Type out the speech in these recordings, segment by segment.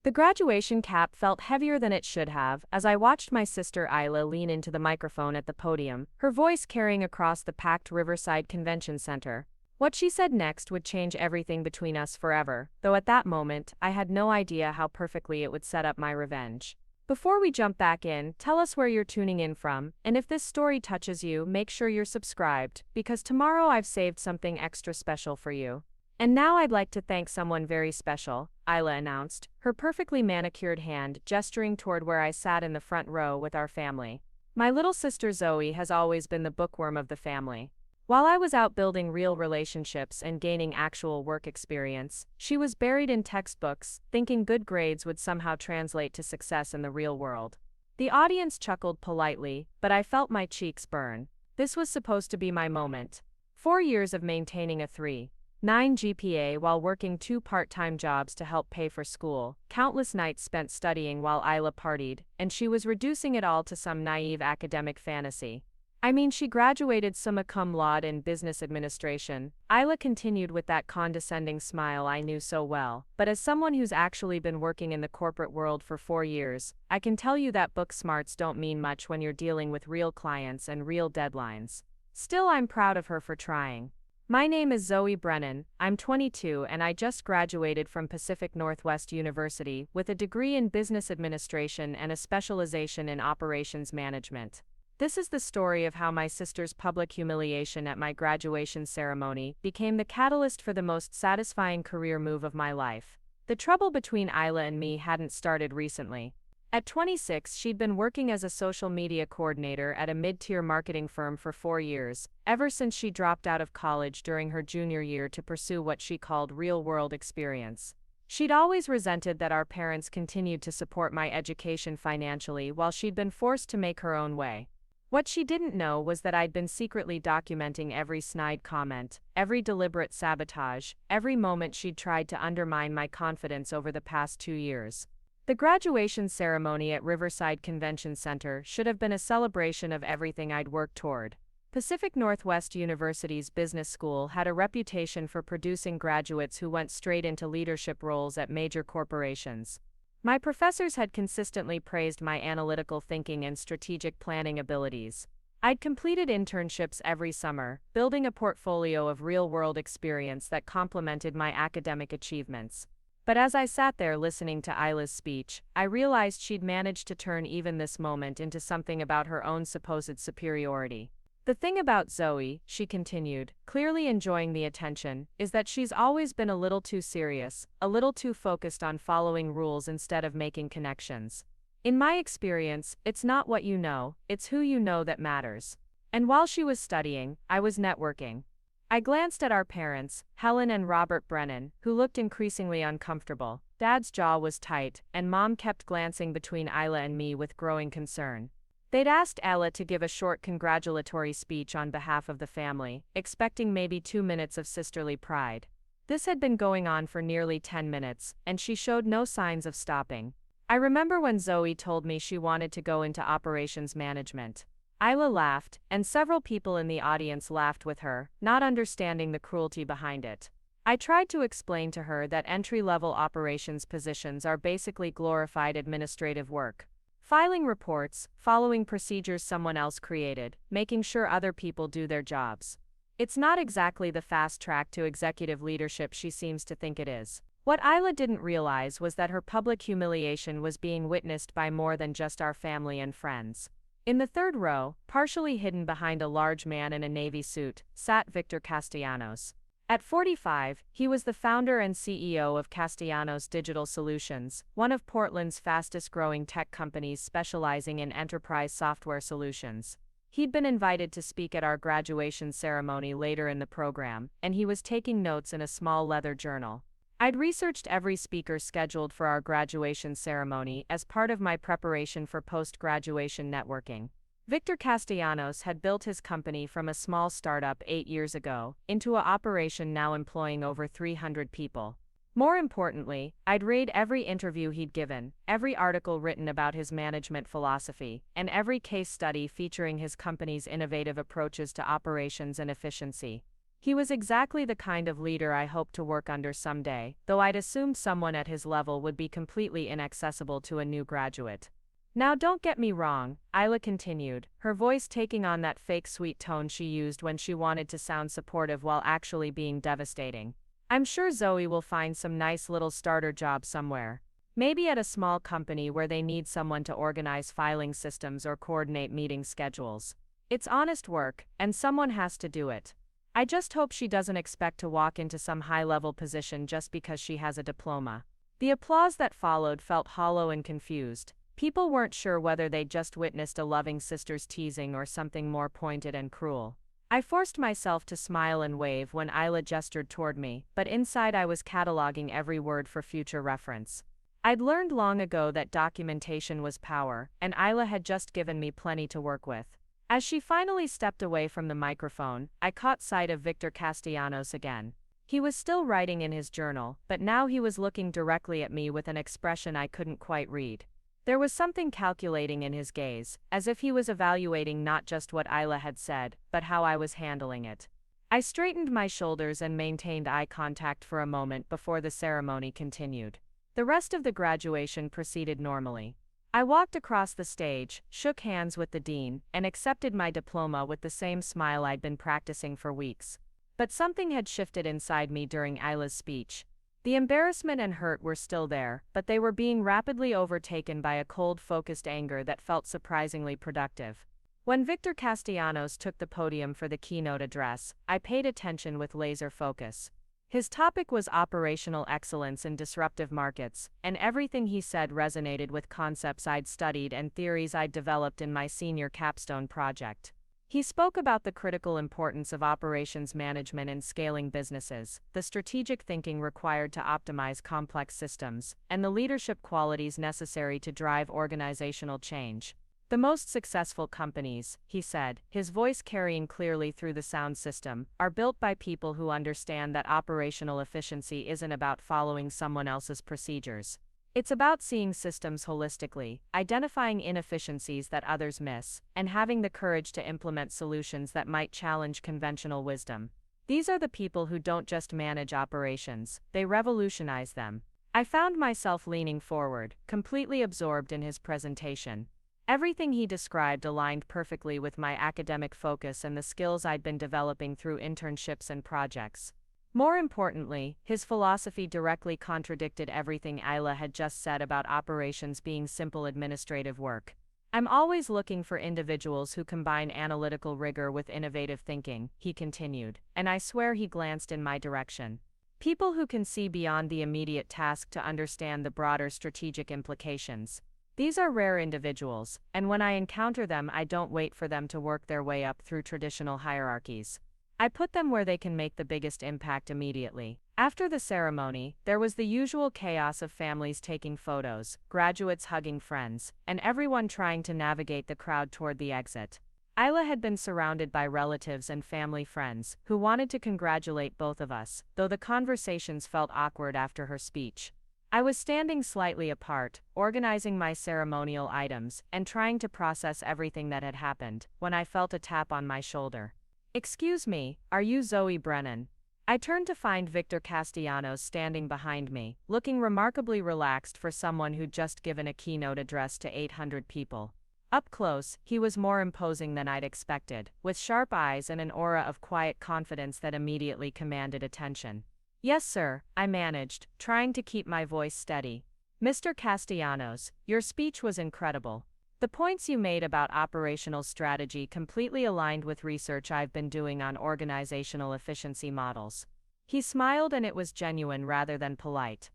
The graduation cap felt heavier than it should have as I watched my sister Isla lean into the microphone at the podium, her voice carrying across the packed Riverside Convention Center. What she said next would change everything between us forever, though at that moment, I had no idea how perfectly it would set up my revenge. Before we jump back in, tell us where you're tuning in from, and if this story touches you, make sure you're subscribed, because tomorrow I've saved something extra special for you. And now I'd like to thank someone very special, Isla announced, her perfectly manicured hand gesturing toward where I sat in the front row with our family. My little sister Zoe has always been the bookworm of the family. While I was out building real relationships and gaining actual work experience, she was buried in textbooks, thinking good grades would somehow translate to success in the real world. The audience chuckled politely, but I felt my cheeks burn. This was supposed to be my moment. 4 years of maintaining a 3.9 GPA while working 2 part-time jobs to help pay for school, countless nights spent studying while Isla partied, and she was reducing it all to some naive academic fantasy. I mean, she graduated summa cum laude in business administration, Isla continued with that condescending smile I knew so well, but as someone who's actually been working in the corporate world for 4 years, I can tell you that book smarts don't mean much when you're dealing with real clients and real deadlines. Still, I'm proud of her for trying. My name is Zoe Brennan, I'm 22 and I just graduated from Pacific Northwest University with a degree in business administration and a specialization in operations management. This is the story of how my sister's public humiliation at my graduation ceremony became the catalyst for the most satisfying career move of my life. The trouble between Isla and me hadn't started recently. At 26, she'd been working as a social media coordinator at a mid-tier marketing firm for 4 years, ever since she dropped out of college during her junior year to pursue what she called real-world experience. She'd always resented that our parents continued to support my education financially while she'd been forced to make her own way. What she didn't know was that I'd been secretly documenting every snide comment, every deliberate sabotage, every moment she'd tried to undermine my confidence over the past 2 years. The graduation ceremony at Riverside Convention Center should have been a celebration of everything I'd worked toward. Pacific Northwest University's business school had a reputation for producing graduates who went straight into leadership roles at major corporations. My professors had consistently praised my analytical thinking and strategic planning abilities. I'd completed internships every summer, building a portfolio of real-world experience that complemented my academic achievements. But as I sat there listening to Isla's speech, I realized she'd managed to turn even this moment into something about her own supposed superiority. The thing about Zoe, she continued, clearly enjoying the attention, is that she's always been a little too serious, a little too focused on following rules instead of making connections. In my experience, it's not what you know, it's who you know that matters. And while she was studying, I was networking. I glanced at our parents, Helen and Robert Brennan, who looked increasingly uncomfortable. Dad's jaw was tight, and Mom kept glancing between Isla and me with growing concern. They'd asked Ella to give a short congratulatory speech on behalf of the family, expecting maybe 2 minutes of sisterly pride. This had been going on for nearly 10 minutes, and she showed no signs of stopping. I remember when Zoe told me she wanted to go into operations management. Isla laughed, and several people in the audience laughed with her, not understanding the cruelty behind it. I tried to explain to her that entry-level operations positions are basically glorified administrative work. Filing reports, following procedures someone else created, making sure other people do their jobs. It's not exactly the fast track to executive leadership she seems to think it is. What Isla didn't realize was that her public humiliation was being witnessed by more than just our family and friends. In the third row, partially hidden behind a large man in a navy suit, sat Victor Castellanos. At 45, he was the founder and CEO of Castellanos Digital Solutions, one of Portland's fastest-growing tech companies specializing in enterprise software solutions. He'd been invited to speak at our graduation ceremony later in the program, and he was taking notes in a small leather journal. I'd researched every speaker scheduled for our graduation ceremony as part of my preparation for post-graduation networking. Victor Castellanos had built his company from a small startup 8 years ago into an operation now employing over 300 people. More importantly, I'd read every interview he'd given, every article written about his management philosophy, and every case study featuring his company's innovative approaches to operations and efficiency. He was exactly the kind of leader I hoped to work under someday, though I'd assumed someone at his level would be completely inaccessible to a new graduate. Now don't get me wrong, Isla continued, her voice taking on that fake sweet tone she used when she wanted to sound supportive while actually being devastating. I'm sure Zoe will find some nice little starter job somewhere. Maybe at a small company where they need someone to organize filing systems or coordinate meeting schedules. It's honest work, and someone has to do it. I just hope she doesn't expect to walk into some high-level position just because she has a diploma. The applause that followed felt hollow and confused. People weren't sure whether they'd just witnessed a loving sister's teasing or something more pointed and cruel. I forced myself to smile and wave when Isla gestured toward me, but inside I was cataloging every word for future reference. I'd learned long ago that documentation was power, and Isla had just given me plenty to work with. As she finally stepped away from the microphone, I caught sight of Victor Castellanos again. He was still writing in his journal, but now he was looking directly at me with an expression I couldn't quite read. There was something calculating in his gaze, as if he was evaluating not just what Isla had said, but how I was handling it. I straightened my shoulders and maintained eye contact for a moment before the ceremony continued. The rest of the graduation proceeded normally. I walked across the stage, shook hands with the dean, and accepted my diploma with the same smile I'd been practicing for weeks. But something had shifted inside me during Isla's speech. The embarrassment and hurt were still there, but they were being rapidly overtaken by a cold, focused anger that felt surprisingly productive. When Victor Castellanos took the podium for the keynote address, I paid attention with laser focus. His topic was operational excellence in disruptive markets, and everything he said resonated with concepts I'd studied and theories I'd developed in my senior capstone project. He spoke about the critical importance of operations management in scaling businesses, the strategic thinking required to optimize complex systems, and the leadership qualities necessary to drive organizational change. The most successful companies, he said, his voice carrying clearly through the sound system, are built by people who understand that operational efficiency isn't about following someone else's procedures. It's about seeing systems holistically, identifying inefficiencies that others miss, and having the courage to implement solutions that might challenge conventional wisdom. These are the people who don't just manage operations, they revolutionize them. I found myself leaning forward, completely absorbed in his presentation. Everything he described aligned perfectly with my academic focus and the skills I'd been developing through internships and projects. More importantly, his philosophy directly contradicted everything Isla had just said about operations being simple administrative work. I'm always looking for individuals who combine analytical rigor with innovative thinking, he continued, and I swear he glanced in my direction. People who can see beyond the immediate task to understand the broader strategic implications. These are rare individuals, and when I encounter them, I don't wait for them to work their way up through traditional hierarchies. I put them where they can make the biggest impact immediately. After the ceremony, there was the usual chaos of families taking photos, graduates hugging friends, and everyone trying to navigate the crowd toward the exit. Isla had been surrounded by relatives and family friends, who wanted to congratulate both of us, though the conversations felt awkward after her speech. I was standing slightly apart, organizing my ceremonial items, and trying to process everything that had happened, when I felt a tap on my shoulder. "Excuse me, are you Zoe Brennan?" I turned to find Victor Castellanos standing behind me, looking remarkably relaxed for someone who'd just given a keynote address to 800 people. Up close, he was more imposing than I'd expected, with sharp eyes and an aura of quiet confidence that immediately commanded attention. "Yes, sir," I managed, trying to keep my voice steady. "Mr. Castellanos, your speech was incredible. The points you made about operational strategy completely aligned with research I've been doing on organizational efficiency models." He smiled, and it was genuine rather than polite.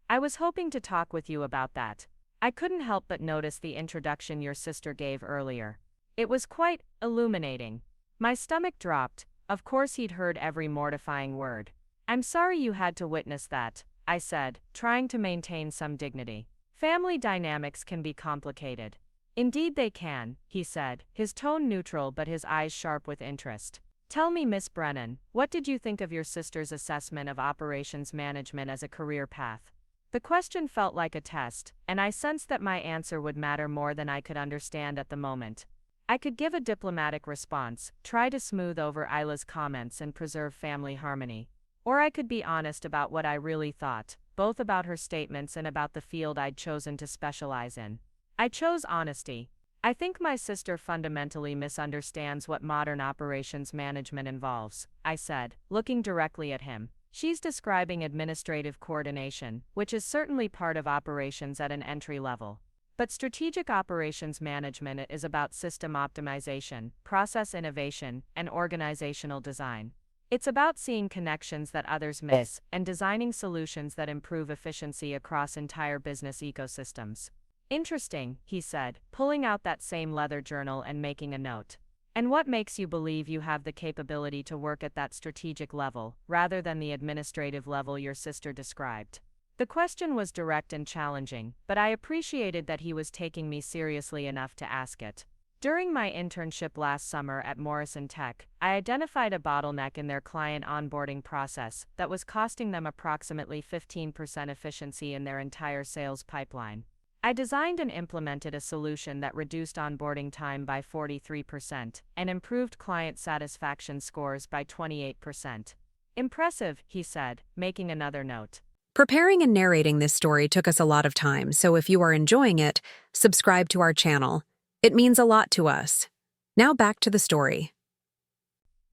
"I was hoping to talk with you about that. I couldn't help but notice the introduction your sister gave earlier. It was quite illuminating." My stomach dropped. Of course he'd heard every mortifying word. "I'm sorry you had to witness that," I said, trying to maintain some dignity. "Family dynamics can be complicated." "Indeed they can," he said, his tone neutral but his eyes sharp with interest. "Tell me, Miss Brennan, what did you think of your sister's assessment of operations management as a career path?" The question felt like a test, and I sensed that my answer would matter more than I could understand at the moment. I could give a diplomatic response, try to smooth over Isla's comments and preserve family harmony. Or I could be honest about what I really thought, both about her statements and about the field I'd chosen to specialize in. I chose honesty. I think my sister fundamentally misunderstands what modern operations management involves, I said, looking directly at him. She's describing administrative coordination, which is certainly part of operations at an entry level. But strategic operations management is about system optimization, process innovation, and organizational design. It's about seeing connections that others miss and designing solutions that improve efficiency across entire business ecosystems. Interesting, he said, pulling out that same leather journal and making a note. And what makes you believe you have the capability to work at that strategic level, rather than the administrative level your sister described? The question was direct and challenging, but I appreciated that he was taking me seriously enough to ask it. During my internship last summer at Morrison Tech, I identified a bottleneck in their client onboarding process that was costing them approximately 15% efficiency in their entire sales pipeline. I designed and implemented a solution that reduced onboarding time by 43% and improved client satisfaction scores by 28%. Impressive, he said, making another note. Preparing and narrating this story took us a lot of time, so if you are enjoying it, subscribe to our channel. It means a lot to us. Now back to the story.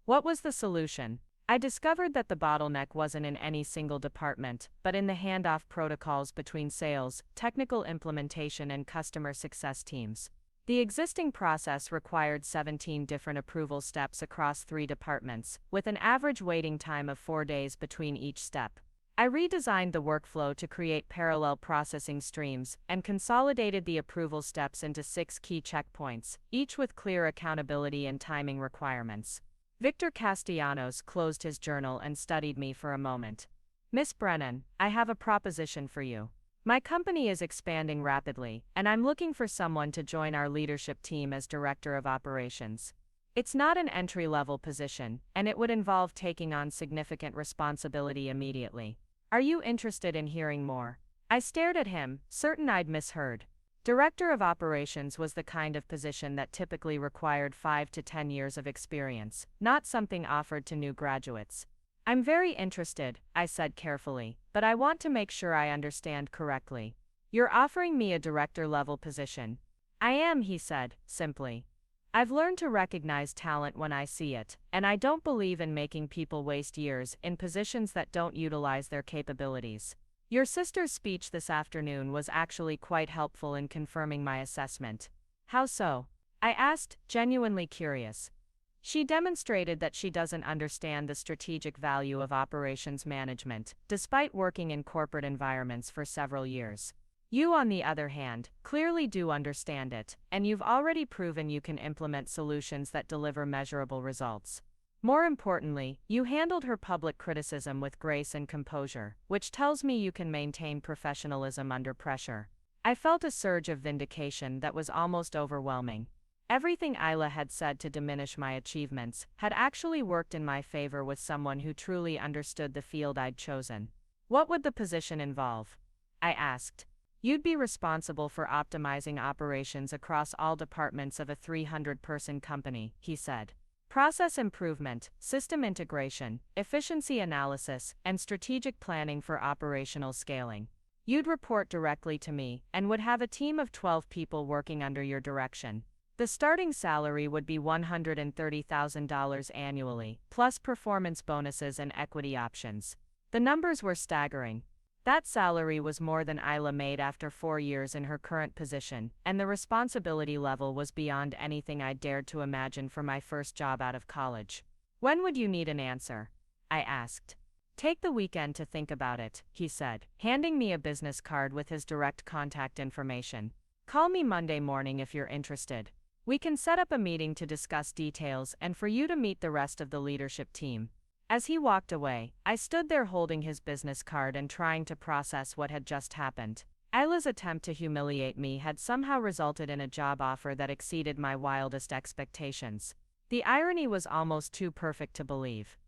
What was the solution? I discovered that the bottleneck wasn't in any single department, but in the handoff protocols between sales, technical implementation, and customer success teams. The existing process required 17 different approval steps across 3 departments, with an average waiting time of 4 days between each step. I redesigned the workflow to create parallel processing streams and consolidated the approval steps into 6 key checkpoints, each with clear accountability and timing requirements. Victor Castellanos closed his journal and studied me for a moment. Miss Brennan, I have a proposition for you. My company is expanding rapidly, and I'm looking for someone to join our leadership team as Director of Operations. It's not an entry-level position, and it would involve taking on significant responsibility immediately. Are you interested in hearing more? I stared at him, certain I'd misheard. Director of Operations was the kind of position that typically required 5 to 10 years of experience, not something offered to new graduates. I'm very interested, I said carefully, but I want to make sure I understand correctly. You're offering me a director-level position. I am, he said, simply. I've learned to recognize talent when I see it, and I don't believe in making people waste years in positions that don't utilize their capabilities. Your sister's speech this afternoon was actually quite helpful in confirming my assessment. How so? I asked, genuinely curious. She demonstrated that she doesn't understand the strategic value of operations management, despite working in corporate environments for several years. You, on the other hand, clearly do understand it, and you've already proven you can implement solutions that deliver measurable results. More importantly, you handled her public criticism with grace and composure, which tells me you can maintain professionalism under pressure. I felt a surge of vindication that was almost overwhelming. Everything Isla had said to diminish my achievements had actually worked in my favor with someone who truly understood the field I'd chosen. What would the position involve? I asked. You'd be responsible for optimizing operations across all departments of a 300-person company, he said. Process improvement, system integration, efficiency analysis, and strategic planning for operational scaling. You'd report directly to me and would have a team of 12 people working under your direction. The starting salary would be $130,000 annually, plus performance bonuses and equity options. The numbers were staggering. That salary was more than Isla made after 4 years in her current position, and the responsibility level was beyond anything I dared to imagine for my first job out of college. When would you need an answer? I asked. Take the weekend to think about it, he said, handing me a business card with his direct contact information. Call me Monday morning if you're interested. We can set up a meeting to discuss details and for you to meet the rest of the leadership team. As he walked away, I stood there holding his business card and trying to process what had just happened. Isla's attempt to humiliate me had somehow resulted in a job offer that exceeded my wildest expectations. The irony was almost too perfect to believe.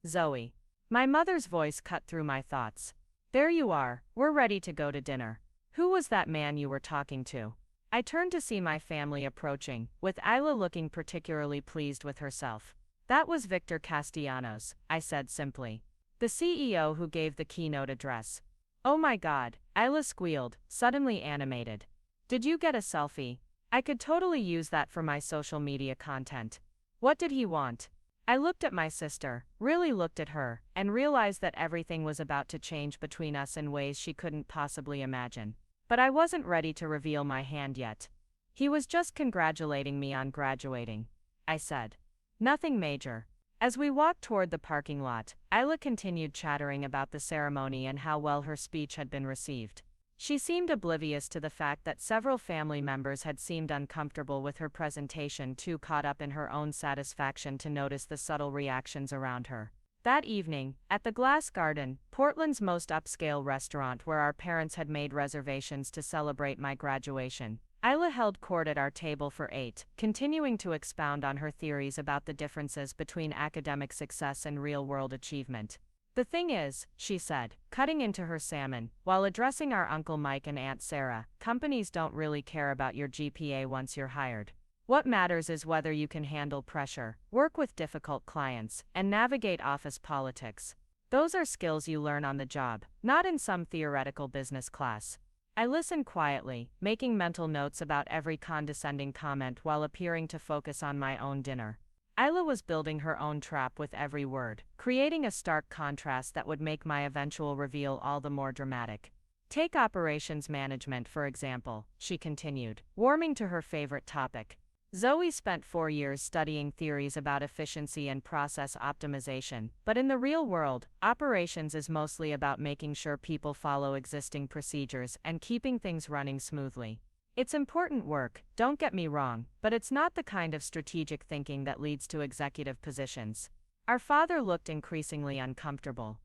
Zoe. My mother's voice cut through my thoughts. There you are, we're ready to go to dinner. Who was that man you were talking to? I turned to see my family approaching, with Isla looking particularly pleased with herself. That was Victor Castellanos, I said simply. The CEO who gave the keynote address. Oh my God, Isla squealed, suddenly animated. Did you get a selfie? I could totally use that for my social media content. What did he want? I looked at my sister, really looked at her, and realized that everything was about to change between us in ways she couldn't possibly imagine. But I wasn't ready to reveal my hand yet. He was just congratulating me on graduating, I said. Nothing major. As we walked toward the parking lot, Isla continued chattering about the ceremony and how well her speech had been received. She seemed oblivious to the fact that several family members had seemed uncomfortable with her presentation, too caught up in her own satisfaction to notice the subtle reactions around her. That evening, at the Glass Garden, Portland's most upscale restaurant where our parents had made reservations to celebrate my graduation, Isla held court at our table for 8, continuing to expound on her theories about the differences between academic success and real-world achievement. The thing is, she said, cutting into her salmon, while addressing our Uncle Mike and Aunt Sarah, companies don't really care about your GPA once you're hired. What matters is whether you can handle pressure, work with difficult clients, and navigate office politics. Those are skills you learn on the job, not in some theoretical business class. I listened quietly, making mental notes about every condescending comment while appearing to focus on my own dinner. Isla was building her own trap with every word, creating a stark contrast that would make my eventual reveal all the more dramatic. Take operations management, for example, she continued, warming to her favorite topic. Zoe spent 4 years studying theories about efficiency and process optimization, but in the real world, operations is mostly about making sure people follow existing procedures and keeping things running smoothly. It's important work, don't get me wrong, but it's not the kind of strategic thinking that leads to executive positions. Our father looked increasingly uncomfortable.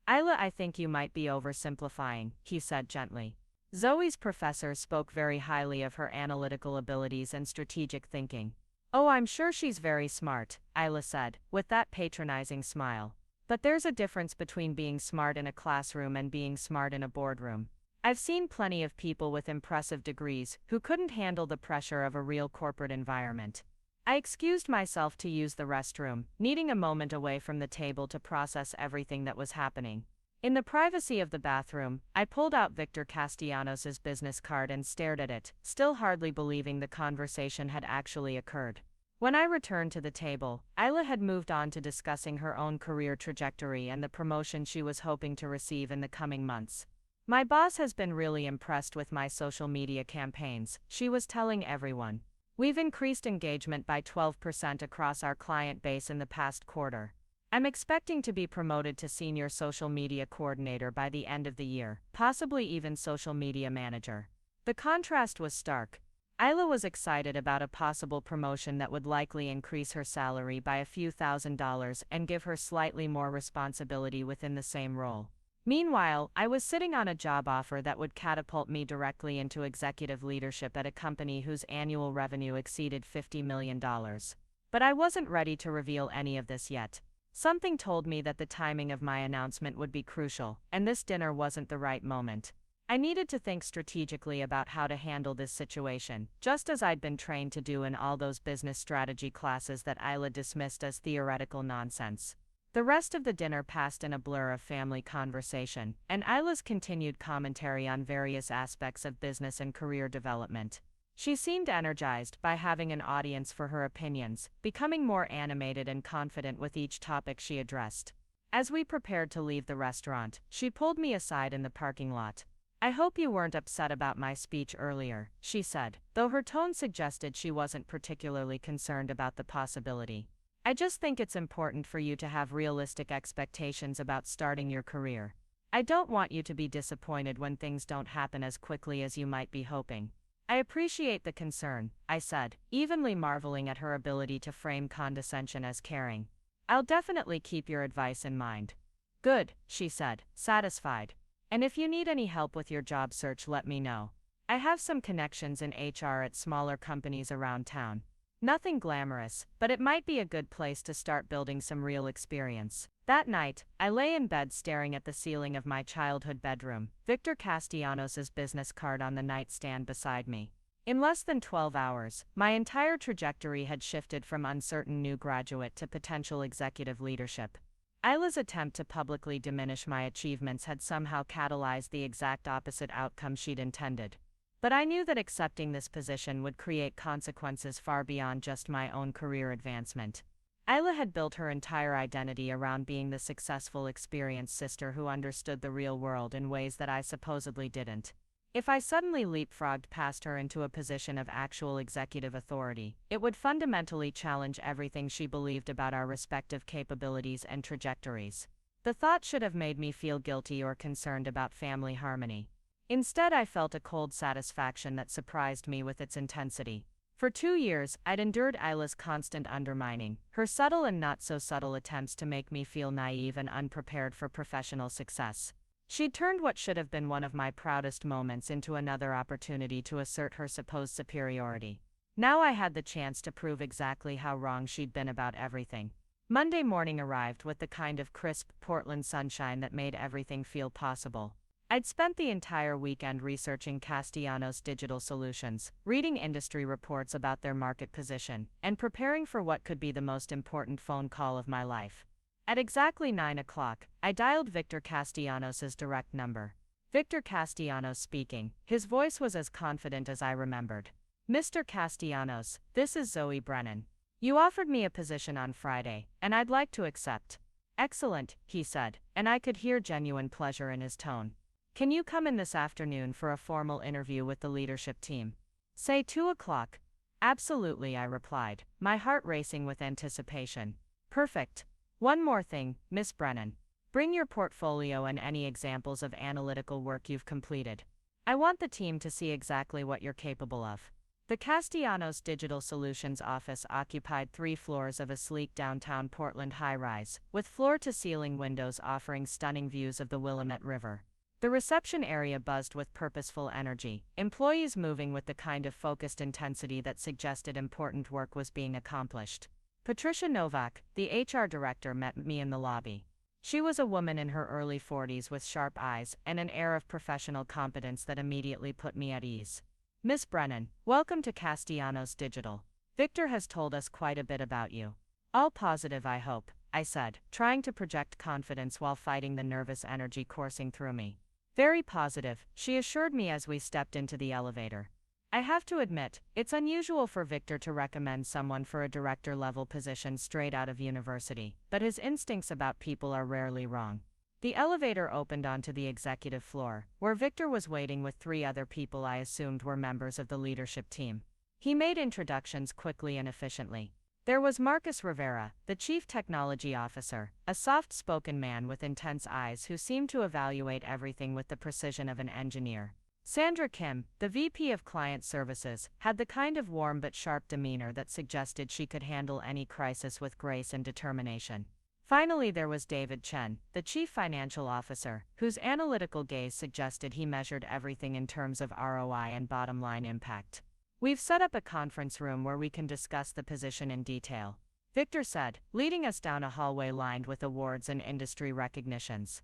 Isla, I think you might be oversimplifying, he said gently. Zoe's professor spoke very highly of her analytical abilities and strategic thinking. Oh, I'm sure she's very smart, Isla said, with that patronizing smile. But there's a difference between being smart in a classroom and being smart in a boardroom. I've seen plenty of people with impressive degrees who couldn't handle the pressure of a real corporate environment. I excused myself to use the restroom, needing a moment away from the table to process everything that was happening. In the privacy of the bathroom, I pulled out Victor Castellanos' business card and stared at it, still hardly believing the conversation had actually occurred. When I returned to the table, Isla had moved on to discussing her own career trajectory and the promotion she was hoping to receive in the coming months. My boss has been really impressed with my social media campaigns, she was telling everyone. We've increased engagement by 12% across our client base in the past quarter. I'm expecting to be promoted to senior social media coordinator by the end of the year, possibly even social media manager. The contrast was stark. Isla was excited about a possible promotion that would likely increase her salary by a few $1,000s and give her slightly more responsibility within the same role. Meanwhile, I was sitting on a job offer that would catapult me directly into executive leadership at a company whose annual revenue exceeded $50 million. But I wasn't ready to reveal any of this yet. Something told me that the timing of my announcement would be crucial, and this dinner wasn't the right moment. I needed to think strategically about how to handle this situation, just as I'd been trained to do in all those business strategy classes that Isla dismissed as theoretical nonsense. The rest of the dinner passed in a blur of family conversation, and Isla's continued commentary on various aspects of business and career development. She seemed energized by having an audience for her opinions, becoming more animated and confident with each topic she addressed. As we prepared to leave the restaurant, she pulled me aside in the parking lot. I hope you weren't upset about my speech earlier, she said, though her tone suggested she wasn't particularly concerned about the possibility. I just think it's important for you to have realistic expectations about starting your career. I don't want you to be disappointed when things don't happen as quickly as you might be hoping. I appreciate the concern, I said, evenly marveling at her ability to frame condescension as caring. I'll definitely keep your advice in mind. Good, she said, satisfied. And if you need any help with your job search, let me know. I have some connections in HR at smaller companies around town. Nothing glamorous, but it might be a good place to start building some real experience. That night, I lay in bed staring at the ceiling of my childhood bedroom, Victor Castellanos' business card on the nightstand beside me. In less than 12 hours, my entire trajectory had shifted from uncertain new graduate to potential executive leadership. Isla's attempt to publicly diminish my achievements had somehow catalyzed the exact opposite outcome she'd intended. But I knew that accepting this position would create consequences far beyond just my own career advancement. Isla had built her entire identity around being the successful, experienced sister who understood the real world in ways that I supposedly didn't. If I suddenly leapfrogged past her into a position of actual executive authority, it would fundamentally challenge everything she believed about our respective capabilities and trajectories. The thought should have made me feel guilty or concerned about family harmony. Instead, I felt a cold satisfaction that surprised me with its intensity. For 2 years, I'd endured Isla's constant undermining, her subtle and not-so-subtle attempts to make me feel naive and unprepared for professional success. She'd turned what should have been one of my proudest moments into another opportunity to assert her supposed superiority. Now I had the chance to prove exactly how wrong she'd been about everything. Monday morning arrived with the kind of crisp Portland sunshine that made everything feel possible. I'd spent the entire weekend researching Castellanos' digital solutions, reading industry reports about their market position, and preparing for what could be the most important phone call of my life. At exactly 9 o'clock, I dialed Victor Castellanos' direct number. Victor Castellanos speaking. His voice was as confident as I remembered. "Mr. Castellanos, this is Zoe Brennan. You offered me a position on Friday, and I'd like to accept." "Excellent," he said, and I could hear genuine pleasure in his tone. "Can you come in this afternoon for a formal interview with the leadership team?" "Say 2 o'clock. "Absolutely," I replied, my heart racing with anticipation. "Perfect. One more thing, Miss Brennan. Bring your portfolio and any examples of analytical work you've completed. I want the team to see exactly what you're capable of." The Castellanos Digital Solutions office occupied 3 floors of a sleek downtown Portland high-rise, with floor-to-ceiling windows offering stunning views of the Willamette River. The reception area buzzed with purposeful energy, employees moving with the kind of focused intensity that suggested important work was being accomplished. Patricia Novak, the HR director, met me in the lobby. She was a woman in her early 40s with sharp eyes and an air of professional competence that immediately put me at ease. "Miss Brennan, welcome to Castellanos Digital. Victor has told us quite a bit about you." "All positive, I hope," I said, trying to project confidence while fighting the nervous energy coursing through me. "Very positive," she assured me as we stepped into the elevator. I have to admit, it's unusual for Victor to recommend someone for a director-level position straight out of university, but his instincts about people are rarely wrong. The elevator opened onto the executive floor, where Victor was waiting with 3 other people I assumed were members of the leadership team. He made introductions quickly and efficiently. There was Marcus Rivera, the chief technology officer, a soft-spoken man with intense eyes who seemed to evaluate everything with the precision of an engineer. Sandra Kim, the VP of Client Services, had the kind of warm but sharp demeanor that suggested she could handle any crisis with grace and determination. Finally, there was David Chen, the Chief Financial Officer, whose analytical gaze suggested he measured everything in terms of ROI and bottom-line impact. "We've set up a conference room where we can discuss the position in detail," Victor said, leading us down a hallway lined with awards and industry recognitions.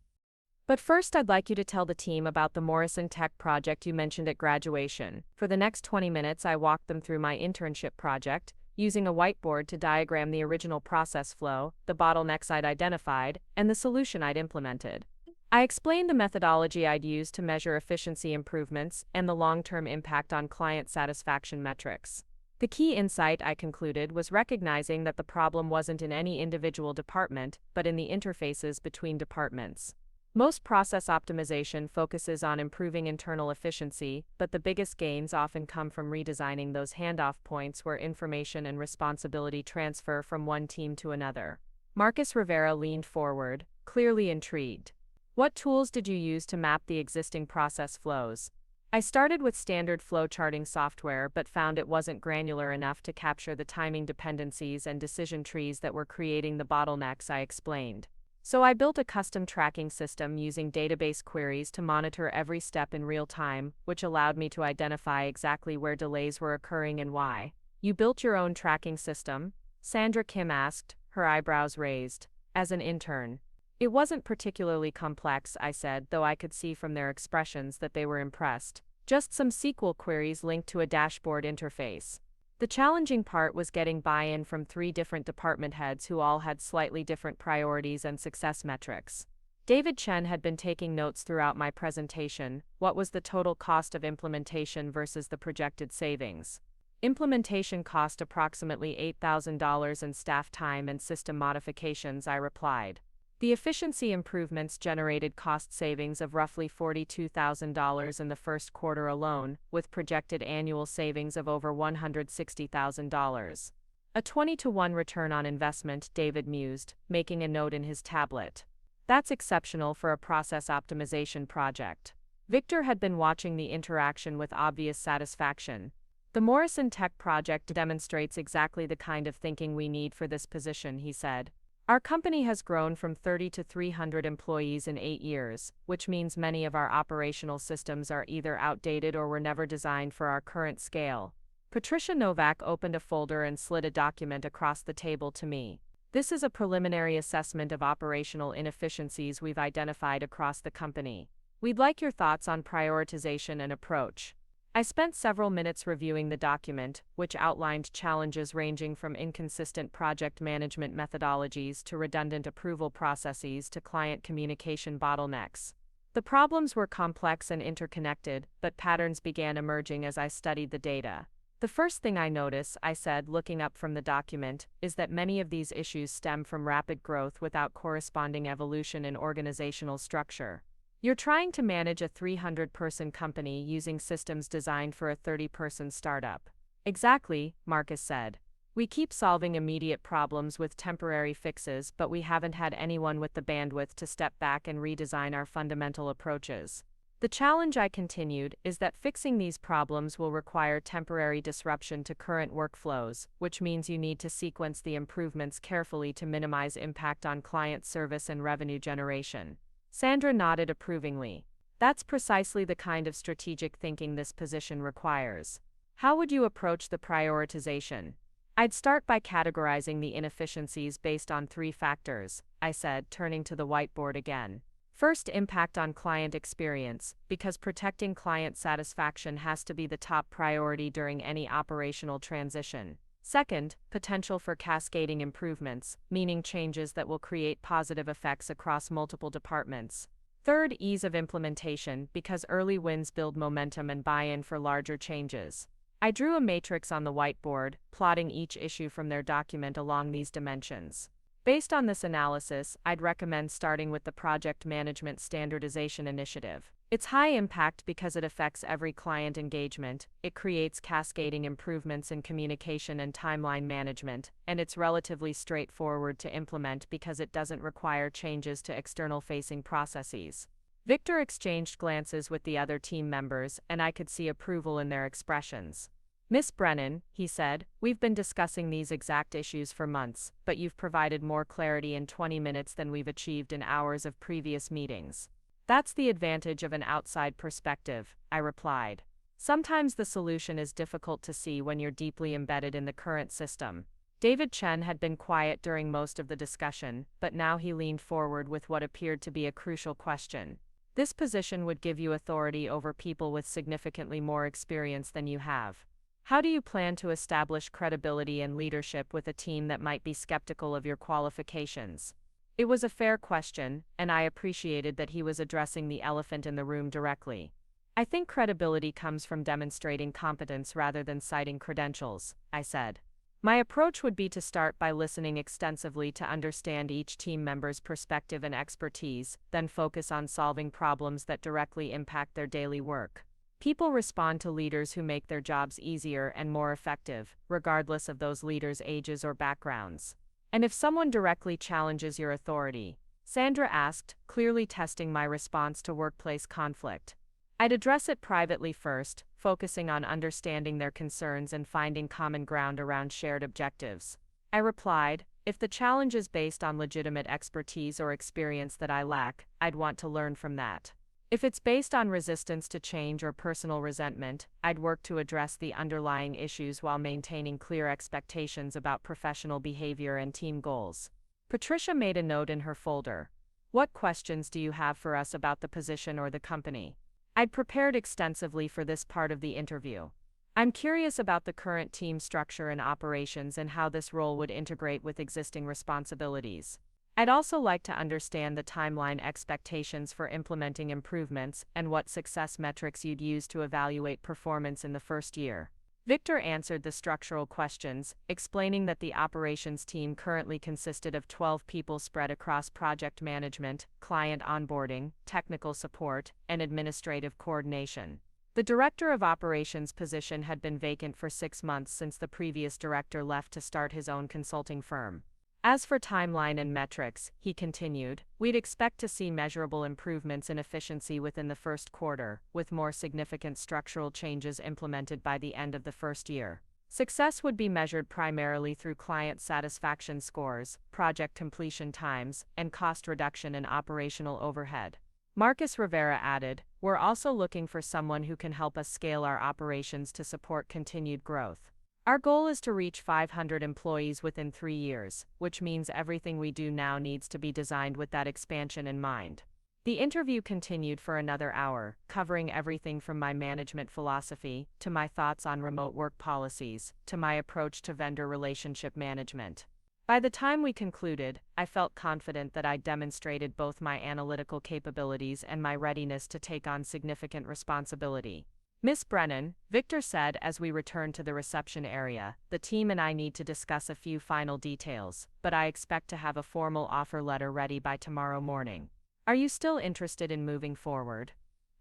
"But first, I'd like you to tell the team about the Morrison Tech project you mentioned at graduation." For the next 20 minutes, I walked them through my internship project, using a whiteboard to diagram the original process flow, the bottlenecks I'd identified, and the solution I'd implemented. I explained the methodology I'd used to measure efficiency improvements and the long-term impact on client satisfaction metrics. The key insight, I concluded, was recognizing that the problem wasn't in any individual department, but in the interfaces between departments. Most process optimization focuses on improving internal efficiency, but the biggest gains often come from redesigning those handoff points where information and responsibility transfer from one team to another. Marcus Rivera leaned forward, clearly intrigued. "What tools did you use to map the existing process flows?" I started with standard flow charting software but found it wasn't granular enough to capture the timing dependencies and decision trees that were creating the bottlenecks, I explained. So I built a custom tracking system using database queries to monitor every step in real time, which allowed me to identify exactly where delays were occurring and why. "You built your own tracking system?" Sandra Kim asked, her eyebrows raised. "As an intern." "It wasn't particularly complex," I said, though I could see from their expressions that they were impressed. Just some SQL queries linked to a dashboard interface. The challenging part was getting buy-in from 3 different department heads who all had slightly different priorities and success metrics. David Chen had been taking notes throughout my presentation. What was the total cost of implementation versus the projected savings? Implementation cost approximately $8,000 in staff time and system modifications, I replied. The efficiency improvements generated cost savings of roughly $42,000 in the first quarter alone, with projected annual savings of over $160,000. A 20-to-1 return on investment, David mused, making a note in his tablet. That's exceptional for a process optimization project. Victor had been watching the interaction with obvious satisfaction. The Morrison Tech project demonstrates exactly the kind of thinking we need for this position, he said. Our company has grown from 30 to 300 employees in 8 years, which means many of our operational systems are either outdated or were never designed for our current scale. Patricia Novak opened a folder and slid a document across the table to me. This is a preliminary assessment of operational inefficiencies we've identified across the company. We'd like your thoughts on prioritization and approach. I spent several minutes reviewing the document, which outlined challenges ranging from inconsistent project management methodologies to redundant approval processes to client communication bottlenecks. The problems were complex and interconnected, but patterns began emerging as I studied the data. The first thing I notice, I said, looking up from the document, is that many of these issues stem from rapid growth without corresponding evolution in organizational structure. You're trying to manage a 300-person company using systems designed for a 30-person startup. Exactly, Marcus said. We keep solving immediate problems with temporary fixes, but we haven't had anyone with the bandwidth to step back and redesign our fundamental approaches. The challenge, I continued, is that fixing these problems will require temporary disruption to current workflows, which means you need to sequence the improvements carefully to minimize impact on client service and revenue generation. Sandra nodded approvingly. That's precisely the kind of strategic thinking this position requires. How would you approach the prioritization? I'd start by categorizing the inefficiencies based on 3 factors, I said, turning to the whiteboard again. First, impact on client experience, because protecting client satisfaction has to be the top priority during any operational transition. Second, potential for cascading improvements, meaning changes that will create positive effects across multiple departments. Third, ease of implementation, because early wins build momentum and buy-in for larger changes. I drew a matrix on the whiteboard, plotting each issue from their document along these dimensions. Based on this analysis, I'd recommend starting with the Project Management Standardization Initiative. It's high impact because it affects every client engagement, it creates cascading improvements in communication and timeline management, and it's relatively straightforward to implement because it doesn't require changes to external-facing processes. Victor exchanged glances with the other team members, and I could see approval in their expressions. Miss Brennan, he said, we've been discussing these exact issues for months, but you've provided more clarity in 20 minutes than we've achieved in hours of previous meetings. That's the advantage of an outside perspective, I replied. Sometimes the solution is difficult to see when you're deeply embedded in the current system. David Chen had been quiet during most of the discussion, but now he leaned forward with what appeared to be a crucial question. This position would give you authority over people with significantly more experience than you have. How do you plan to establish credibility and leadership with a team that might be skeptical of your qualifications? It was a fair question, and I appreciated that he was addressing the elephant in the room directly. I think credibility comes from demonstrating competence rather than citing credentials, I said. My approach would be to start by listening extensively to understand each team member's perspective and expertise, then focus on solving problems that directly impact their daily work. People respond to leaders who make their jobs easier and more effective, regardless of those leaders' ages or backgrounds. And if someone directly challenges your authority? Sandra asked, clearly testing my response to workplace conflict. I'd address it privately first, focusing on understanding their concerns and finding common ground around shared objectives. I replied, if the challenge is based on legitimate expertise or experience that I lack, I'd want to learn from that. If it's based on resistance to change or personal resentment, I'd work to address the underlying issues while maintaining clear expectations about professional behavior and team goals. Patricia made a note in her folder. What questions do you have for us about the position or the company? I'd prepared extensively for this part of the interview. I'm curious about the current team structure and operations and how this role would integrate with existing responsibilities. I'd also like to understand the timeline expectations for implementing improvements and what success metrics you'd use to evaluate performance in the first year. Victor answered the structural questions, explaining that the operations team currently consisted of 12 people spread across project management, client onboarding, technical support, and administrative coordination. The director of operations position had been vacant for 6 months since the previous director left to start his own consulting firm. As for timeline and metrics, he continued, we'd expect to see measurable improvements in efficiency within the first quarter, with more significant structural changes implemented by the end of the first year. Success would be measured primarily through client satisfaction scores, project completion times, and cost reduction in operational overhead. Marcus Rivera added, we're also looking for someone who can help us scale our operations to support continued growth. Our goal is to reach 500 employees within 3 years, which means everything we do now needs to be designed with that expansion in mind. The interview continued for another hour, covering everything from my management philosophy, to my thoughts on remote work policies, to my approach to vendor relationship management. By the time we concluded, I felt confident that I'd demonstrated both my analytical capabilities and my readiness to take on significant responsibility. Miss Brennan, Victor said as we returned to the reception area, the team and I need to discuss a few final details, but I expect to have a formal offer letter ready by tomorrow morning. Are you still interested in moving forward?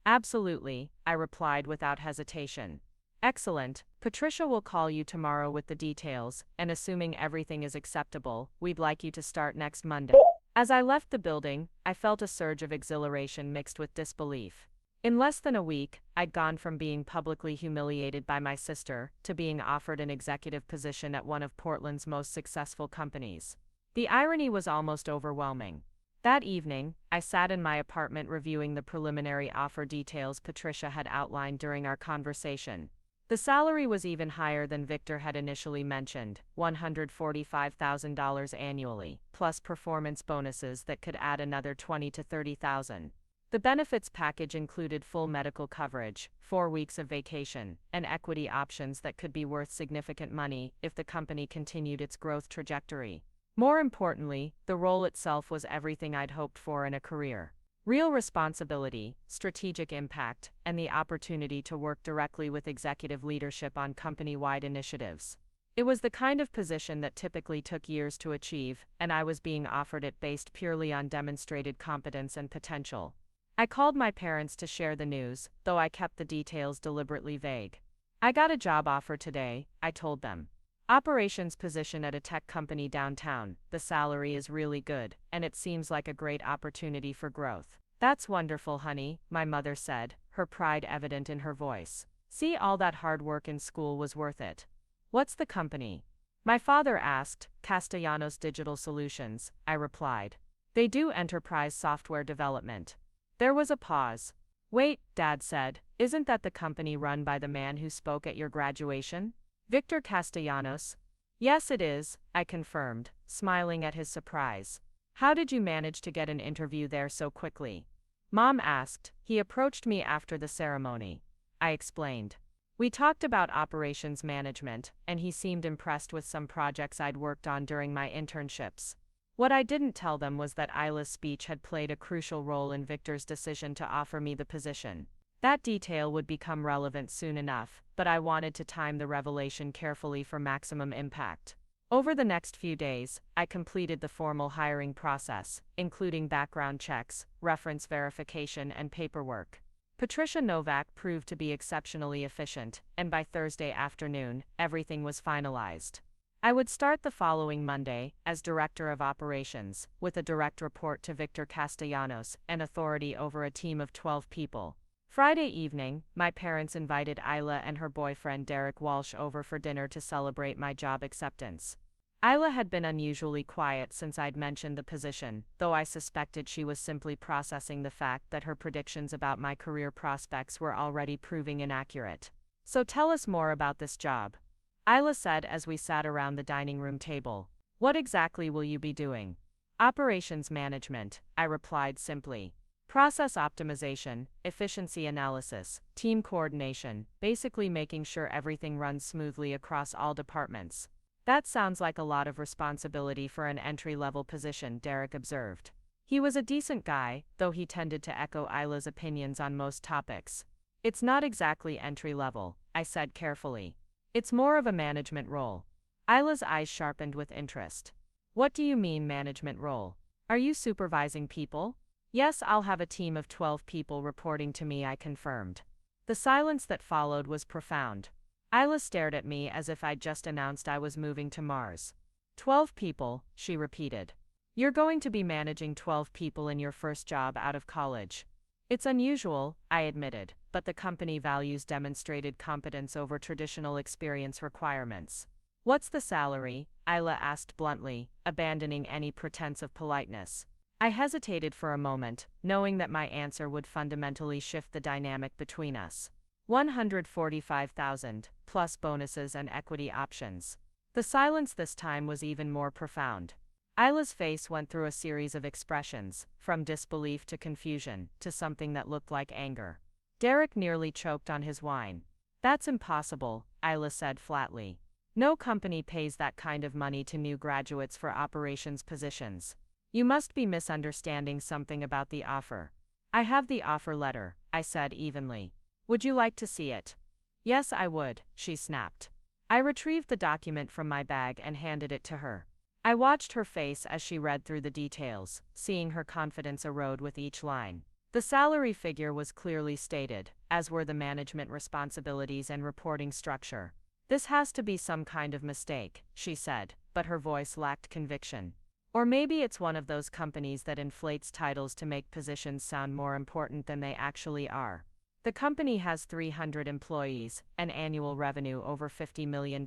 Absolutely, I replied without hesitation. Excellent, Patricia will call you tomorrow with the details, and assuming everything is acceptable, we'd like you to start next Monday. As I left the building, I felt a surge of exhilaration mixed with disbelief. In less than a week, I'd gone from being publicly humiliated by my sister to being offered an executive position at one of Portland's most successful companies. The irony was almost overwhelming. That evening, I sat in my apartment reviewing the preliminary offer details Patricia had outlined during our conversation. The salary was even higher than Victor had initially mentioned, $145,000 annually, plus performance bonuses that could add another $20,000 to $30,000. The benefits package included full medical coverage, 4 weeks of vacation, and equity options that could be worth significant money if the company continued its growth trajectory. More importantly, the role itself was everything I'd hoped for in a career. Real responsibility, strategic impact, and the opportunity to work directly with executive leadership on company-wide initiatives. It was the kind of position that typically took years to achieve, and I was being offered it based purely on demonstrated competence and potential. I called my parents to share the news, though I kept the details deliberately vague. I got a job offer today, I told them. Operations position at a tech company downtown, the salary is really good, and it seems like a great opportunity for growth. That's wonderful, honey, my mother said, her pride evident in her voice. See, all that hard work in school was worth it. What's the company? My father asked. Castellanos Digital Solutions, I replied. They do enterprise software development. There was a pause. Wait, Dad said, isn't that the company run by the man who spoke at your graduation? Victor Castellanos? Yes, it is, I confirmed, smiling at his surprise. How did you manage to get an interview there so quickly? Mom asked. He approached me after the ceremony. I explained. We talked about operations management, and he seemed impressed with some projects I'd worked on during my internships. What I didn't tell them was that Isla's speech had played a crucial role in Victor's decision to offer me the position. That detail would become relevant soon enough, but I wanted to time the revelation carefully for maximum impact. Over the next few days, I completed the formal hiring process, including background checks, reference verification, and paperwork. Patricia Novak proved to be exceptionally efficient, and by Thursday afternoon, everything was finalized. I would start the following Monday as Director of Operations, with a direct report to Victor Castellanos and authority over a team of 12 people. Friday evening, my parents invited Isla and her boyfriend Derek Walsh over for dinner to celebrate my job acceptance. Isla had been unusually quiet since I'd mentioned the position, though I suspected she was simply processing the fact that her predictions about my career prospects were already proving inaccurate. So tell us more about this job, Isla said as we sat around the dining room table. What exactly will you be doing? Operations management, I replied simply. Process optimization, efficiency analysis, team coordination, basically making sure everything runs smoothly across all departments. That sounds like a lot of responsibility for an entry-level position, Derek observed. He was a decent guy, though he tended to echo Isla's opinions on most topics. It's not exactly entry-level, I said carefully. It's more of a management role. Isla's eyes sharpened with interest. What do you mean management role? Are you supervising people? Yes, I'll have a team of 12 people reporting to me, I confirmed. The silence that followed was profound. Isla stared at me as if I'd just announced I was moving to Mars. 12 people, she repeated. You're going to be managing 12 people in your first job out of college. It's unusual, I admitted, but the company values demonstrated competence over traditional experience requirements. What's the salary? Isla asked bluntly, abandoning any pretense of politeness. I hesitated for a moment, knowing that my answer would fundamentally shift the dynamic between us. 145,000, plus bonuses and equity options. The silence this time was even more profound. Isla's face went through a series of expressions, from disbelief to confusion, to something that looked like anger. Derek nearly choked on his wine. That's impossible, Isla said flatly. No company pays that kind of money to new graduates for operations positions. You must be misunderstanding something about the offer. I have the offer letter, I said evenly. Would you like to see it? Yes, I would, she snapped. I retrieved the document from my bag and handed it to her. I watched her face as she read through the details, seeing her confidence erode with each line. The salary figure was clearly stated, as were the management responsibilities and reporting structure. This has to be some kind of mistake, she said, but her voice lacked conviction. Or maybe it's one of those companies that inflates titles to make positions sound more important than they actually are. The company has 300 employees, and annual revenue over $50 million.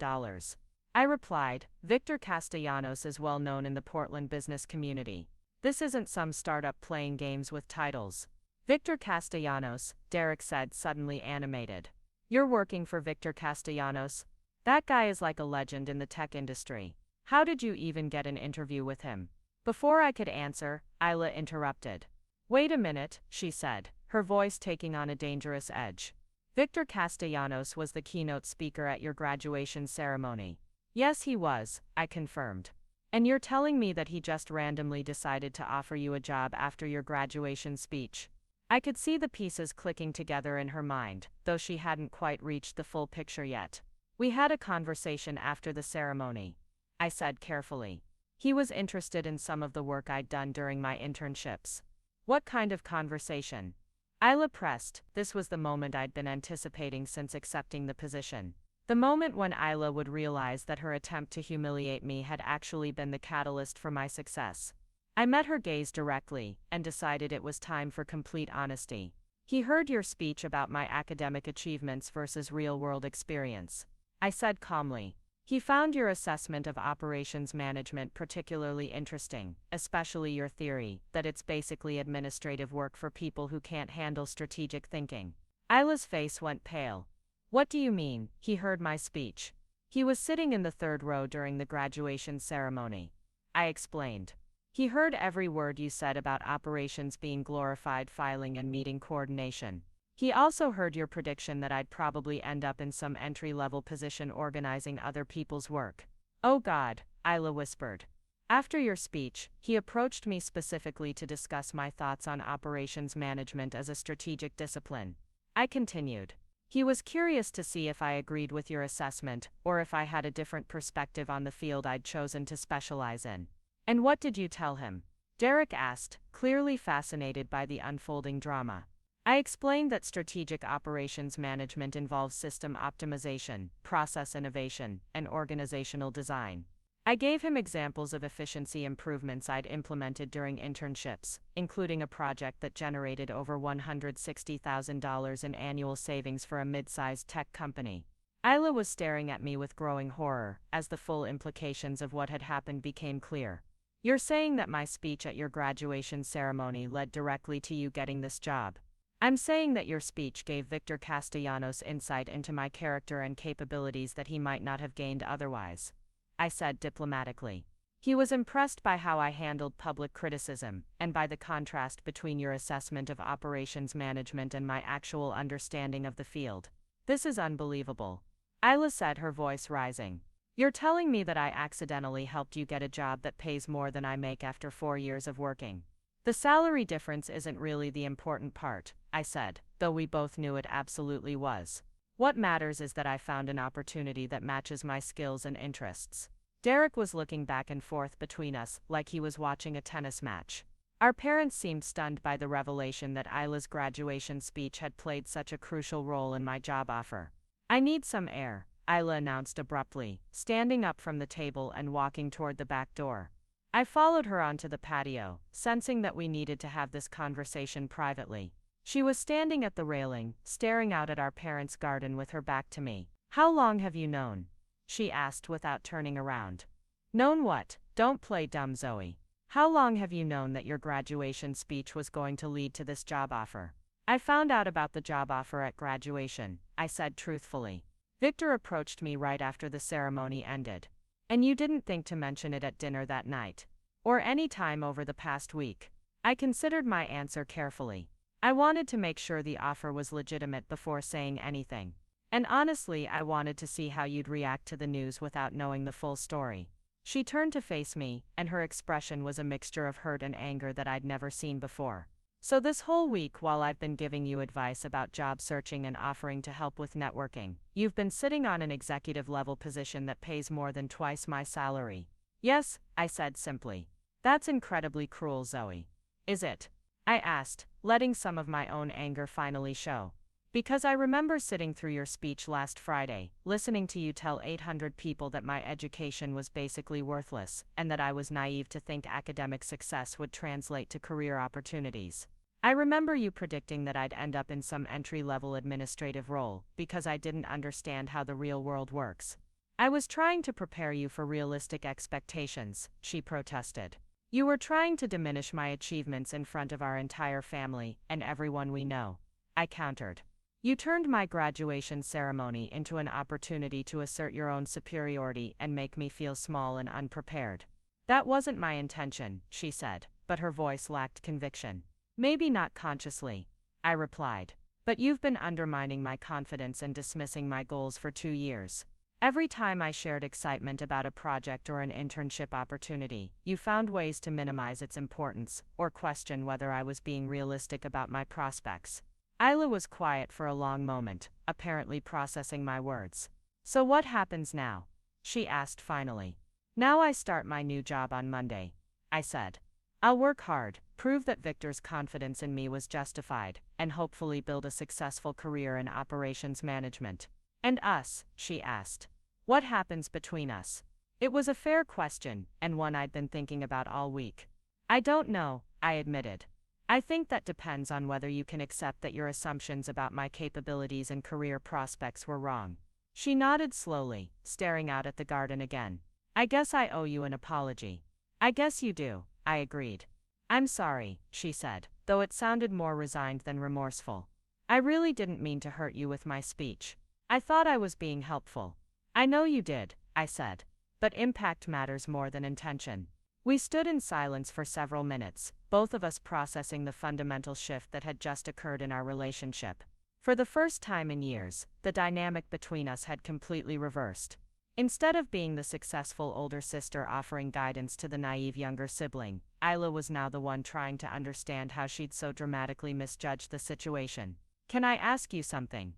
I replied, Victor Castellanos is well known in the Portland business community. This isn't some startup playing games with titles. Victor Castellanos, Derek said, suddenly animated. You're working for Victor Castellanos? That guy is like a legend in the tech industry. How did you even get an interview with him? Before I could answer, Isla interrupted. Wait a minute, she said, her voice taking on a dangerous edge. Victor Castellanos was the keynote speaker at your graduation ceremony. Yes, he was, I confirmed. And you're telling me that he just randomly decided to offer you a job after your graduation speech? I could see the pieces clicking together in her mind, though she hadn't quite reached the full picture yet. We had a conversation after the ceremony, I said carefully. He was interested in some of the work I'd done during my internships. What kind of conversation? Isla pressed. This was the moment I'd been anticipating since accepting the position. The moment when Isla would realize that her attempt to humiliate me had actually been the catalyst for my success. I met her gaze directly, and decided it was time for complete honesty. He heard your speech about my academic achievements versus real-world experience, I said calmly. He found your assessment of operations management particularly interesting, especially your theory that it's basically administrative work for people who can't handle strategic thinking. Isla's face went pale. What do you mean? He heard my speech. He was sitting in the third row during the graduation ceremony, I explained. He heard every word you said about operations being glorified filing and meeting coordination. He also heard your prediction that I'd probably end up in some entry-level position organizing other people's work. Oh God, Isla whispered. After your speech, he approached me specifically to discuss my thoughts on operations management as a strategic discipline. I continued. He was curious to see if I agreed with your assessment, or if I had a different perspective on the field I'd chosen to specialize in. And what did you tell him? Derek asked, clearly fascinated by the unfolding drama. I explained that strategic operations management involves system optimization, process innovation, and organizational design. I gave him examples of efficiency improvements I'd implemented during internships, including a project that generated over $160,000 in annual savings for a mid-sized tech company. Isla was staring at me with growing horror, as the full implications of what had happened became clear. You're saying that my speech at your graduation ceremony led directly to you getting this job. I'm saying that your speech gave Victor Castellanos insight into my character and capabilities that he might not have gained otherwise, I said diplomatically. He was impressed by how I handled public criticism, and by the contrast between your assessment of operations management and my actual understanding of the field. This is unbelievable. Isla said, her voice rising. You're telling me that I accidentally helped you get a job that pays more than I make after 4 years of working. The salary difference isn't really the important part, I said, though we both knew it absolutely was. What matters is that I found an opportunity that matches my skills and interests. Derek was looking back and forth between us, like he was watching a tennis match. Our parents seemed stunned by the revelation that Isla's graduation speech had played such a crucial role in my job offer. I need some air, Isla announced abruptly, standing up from the table and walking toward the back door. I followed her onto the patio, sensing that we needed to have this conversation privately. She was standing at the railing, staring out at our parents' garden with her back to me. How long have you known? She asked without turning around. Known what? Don't play dumb, Zoe. How long have you known that your graduation speech was going to lead to this job offer? I found out about the job offer at graduation, I said truthfully. Victor approached me right after the ceremony ended. And you didn't think to mention it at dinner that night? Or any time over the past week? I considered my answer carefully. I wanted to make sure the offer was legitimate before saying anything. And honestly, I wanted to see how you'd react to the news without knowing the full story. She turned to face me, and her expression was a mixture of hurt and anger that I'd never seen before. So this whole week, while I've been giving you advice about job searching and offering to help with networking, you've been sitting on an executive-level position that pays more than twice my salary. Yes, I said simply. That's incredibly cruel, Zoe. Is it? I asked, letting some of my own anger finally show. Because I remember sitting through your speech last Friday, listening to you tell 800 people that my education was basically worthless, and that I was naive to think academic success would translate to career opportunities. I remember you predicting that I'd end up in some entry-level administrative role, because I didn't understand how the real world works. I was trying to prepare you for realistic expectations, she protested. You were trying to diminish my achievements in front of our entire family, and everyone we know. I countered. You turned my graduation ceremony into an opportunity to assert your own superiority and make me feel small and unprepared. That wasn't my intention, she said, but her voice lacked conviction. Maybe not consciously, I replied. But you've been undermining my confidence and dismissing my goals for 2 years. Every time I shared excitement about a project or an internship opportunity, you found ways to minimize its importance, or question whether I was being realistic about my prospects. Isla was quiet for a long moment, apparently processing my words. So what happens now? She asked finally. Now I start my new job on Monday, I said. I'll work hard, prove that Victor's confidence in me was justified, and hopefully build a successful career in operations management. And us? She asked. What happens between us? It was a fair question, and one I'd been thinking about all week. I don't know, I admitted. I think that depends on whether you can accept that your assumptions about my capabilities and career prospects were wrong. She nodded slowly, staring out at the garden again. I guess I owe you an apology. I guess you do, I agreed. I'm sorry, she said, though it sounded more resigned than remorseful. I really didn't mean to hurt you with my speech. I thought I was being helpful. I know you did, I said. But impact matters more than intention. We stood in silence for several minutes, both of us processing the fundamental shift that had just occurred in our relationship. For the first time in years, the dynamic between us had completely reversed. Instead of being the successful older sister offering guidance to the naive younger sibling, Isla was now the one trying to understand how she'd so dramatically misjudged the situation. Can I ask you something?